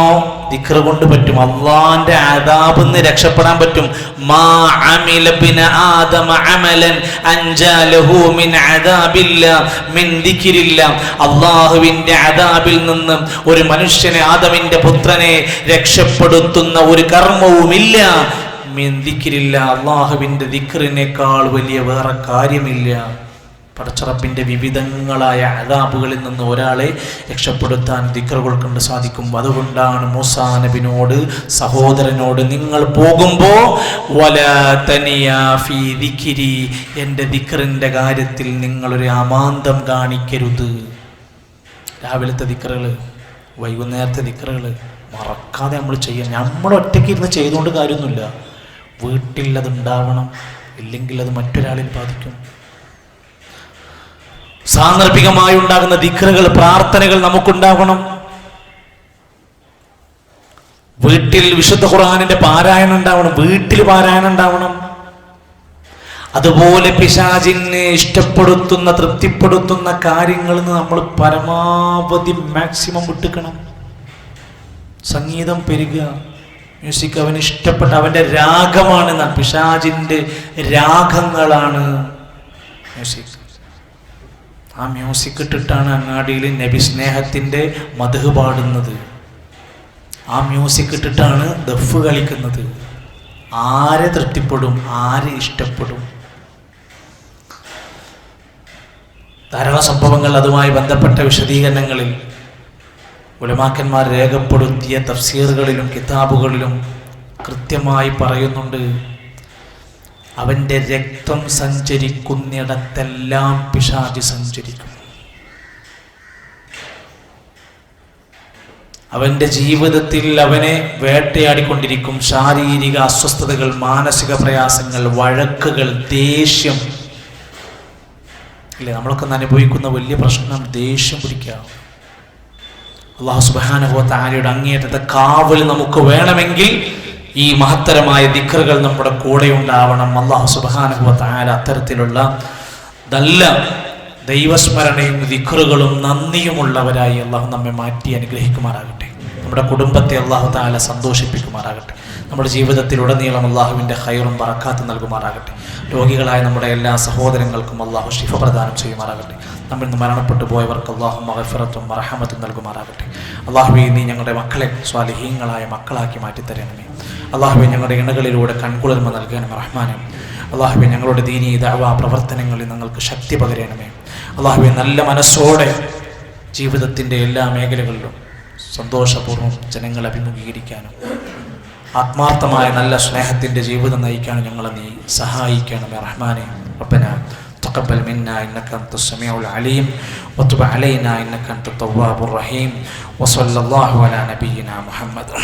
ദിക്ർ കൊണ്ട് പറ്റും. അള്ളാന്റെ അദാബിൽ നിന്ന് രക്ഷപ്പെടാൻ പറ്റും. മാ അമില ബിന ആദമ അമലൻ അൻജാ ലഹു മിൻ അദാബില്ലാ മിൻ ദിക്രില്ലാ, അള്ളാഹുവിന്റെ അദാബിൽ നിന്ന് ഒരു മനുഷ്യനെ, ആദമിന്റെ പുത്രനെ രക്ഷപ്പെടുത്തുന്ന ഒരു കർമ്മവുമില്ല. മിൻ ദിക്രില്ലാ, അള്ളാഹുവിന്റെ ദിക്റിനേക്കാൾ വലിയ വേറെ കാര്യമില്ല. പടച്ചറപ്പിന്റെ വിവിധങ്ങളായ അദാബുകളിൽ നിന്ന് ഒരാളെ രക്ഷപ്പെടുത്താൻ ദിക്റുകൾ കൊണ്ട് സാധിക്കും. അതുകൊണ്ടാണ് മൂസാ നബിനോട്, സഹോദരനോട്, നിങ്ങൾ പോകുമ്പോ വലാ തനിയാ ഫീ ദിക്രി, എൻ്റെ ദിക്റിന്റെ കാര്യത്തിൽ നിങ്ങളൊരു അമാന്തം കാണിക്കരുത്. രാവിലത്തെ ദിക്റുകൾ, വൈകുന്നേരത്തെ ദിക്റുകൾ മറക്കാതെ നമ്മൾ ചെയ്യാൻ. നമ്മൾ ഒറ്റയ്ക്ക് ഇരുന്ന് ചെയ്തുകൊണ്ട് കാര്യമൊന്നുമില്ല. വീട്ടിൽ അതുണ്ടാവണം, ഇല്ലെങ്കിൽ അത് മറ്റൊരാളിൽ ബാധിക്കും. സാന്ദർഭികമായി ഉണ്ടാകുന്ന ദിക്റുകൾ, പ്രാർത്ഥനകൾ നമുക്കുണ്ടാകണം. വീട്ടിൽ വിശുദ്ധ ഖുർആനിന്റെ പാരായണം ഉണ്ടാവണം, വീട്ടിൽ പാരായണം ഉണ്ടാവണം. അതുപോലെ പിശാചിനെ ഇഷ്ടപ്പെടുത്തുന്ന, തൃപ്തിപ്പെടുത്തുന്ന കാര്യങ്ങളിൽ നിന്ന് നമ്മൾ പരമാവധി മാക്സിമം വിട്ടുക്കണം. സംഗീതം പെരുകുക, മ്യൂസിക് അവന് ഇഷ്ടപ്പെട്ട, അവന്റെ രാഗമാണ്. പിശാചിന്റെ രാഗങ്ങളാണ് മ്യൂസിക്. ആ മ്യൂസിക് ഇട്ടിട്ടാണ് അങ്ങാടിയിൽ നബി സ്നേഹത്തിൻ്റെ മദ്ഹ് പാടുന്നത്. ആ മ്യൂസിക് ഇട്ടിട്ടാണ് ദഫ് കളിക്കുന്നത്. ആരെ തൃപ്തിപ്പെടും? ആരെ ഇഷ്ടപ്പെടും? ധാരാളം സംഭവങ്ങൾ അതുമായി ബന്ധപ്പെട്ട വിശദീകരണങ്ങളിൽ ഉലമാക്കന്മാർ രേഖപ്പെടുത്തിയ തഫ്സീറുകളിലും കിതാബുകളിലും കൃത്യമായി പറയുന്നുണ്ട്. അവൻ്റെ രക്തം സഞ്ചരിക്കുന്നിടത്തെല്ലാം പിശാച് സഞ്ചരിക്കും. അവൻ്റെ ജീവിതത്തിൽ അവനെ വേട്ടയാടിക്കൊണ്ടിരിക്കും. ശാരീരിക അസ്വസ്ഥതകൾ, മാനസിക പ്രയാസങ്ങൾ, വഴക്കുകൾ, ദേഷ്യം. ഇല്ലേ, നമ്മളൊക്കെ അനുഭവിക്കുന്ന വലിയ പ്രശ്നം ദേഷ്യം പിടിക്കുക. അല്ലാഹു സുബ്ഹാനഹു വ തആലയുടെ അങ്ങേയറ്റത്തെ കാവൽ നമുക്ക് വേണമെങ്കിൽ ഈ മഹത്തരമായ ദിക്റുകൾ നമ്മുടെ കൂടെ ഉണ്ടാവണം. അല്ലാഹു സുബ്ഹാനഹു വ തആല അത്തരത്തിലുള്ള നല്ല ദൈവസ്മരണയും ദിക്റുകളും നന്ദിയുമുള്ളവരായി അല്ലാഹു നമ്മെ മാറ്റി അനുഗ്രഹിക്കുമാറാകട്ടെ. നമ്മുടെ കുടുംബത്തെ അല്ലാഹു തആല സന്തോഷിപ്പിക്കുമാറാകട്ടെ. നമ്മുടെ ജീവിതത്തിലുടനീളം അല്ലാഹുവിൻ്റെ ഖൈറും ബറക്കാത്തും നൽകുമാറാകട്ടെ. രോഗികളായ നമ്മുടെ എല്ലാ സഹോദരങ്ങൾക്കും അല്ലാഹു ശിഫ പ്രദാനം ചെയ്യുമാറാകട്ടെ. നമ്മിൽ നിന്ന് മരണപ്പെട്ടു പോയവർക്ക് അല്ലാഹു മഗ്ഫിറത്തും മർഹമത്തും നൽകുമാറാകട്ടെ. അല്ലാഹുവേ, നീ ഞങ്ങളുടെ മക്കളെ സ്വാലിഹീങ്ങളായ മക്കളാക്കി മാറ്റിത്തരണമേ. അല്ലാഹുവേ, ഞങ്ങളുടെ ഇണകളിലൂടെ കൺകുളിർമ നൽകണമേ റഹ്മാനെ. അല്ലാഹുവേ, ഞങ്ങളുടെ ദീനീ ദഅവാ പ്രവർത്തനങ്ങളിൽ ഞങ്ങൾക്ക് ശക്തി പകരണമേ. അല്ലാഹുവേ, നല്ല മനസ്സോടെ ജീവിതത്തിൻ്റെ എല്ലാ മേഖലകളിലും സന്തോഷപൂർവ്വം ജനങ്ങളെ അഭിമുഖീകരിക്കാനും ആത്മാർത്ഥമായ നല്ല സ്നേഹത്തിൻ്റെ ജീവിതം നയിക്കാനും ഞങ്ങളെ നീ സഹായിക്കണമേ റഹ്മാനെ. റബ്ബനാ തഖബ്ബൽ മിന്നാ ഇന്നക അൻതസ് സമീഉൽ അലീം വതുബ് അലൈനാ ഇന്നക അൻതത് തവ്വാബുർ റഹീം വസല്ലല്ലാഹു അലാ നബിയിനാ മുഹമ്മദ്.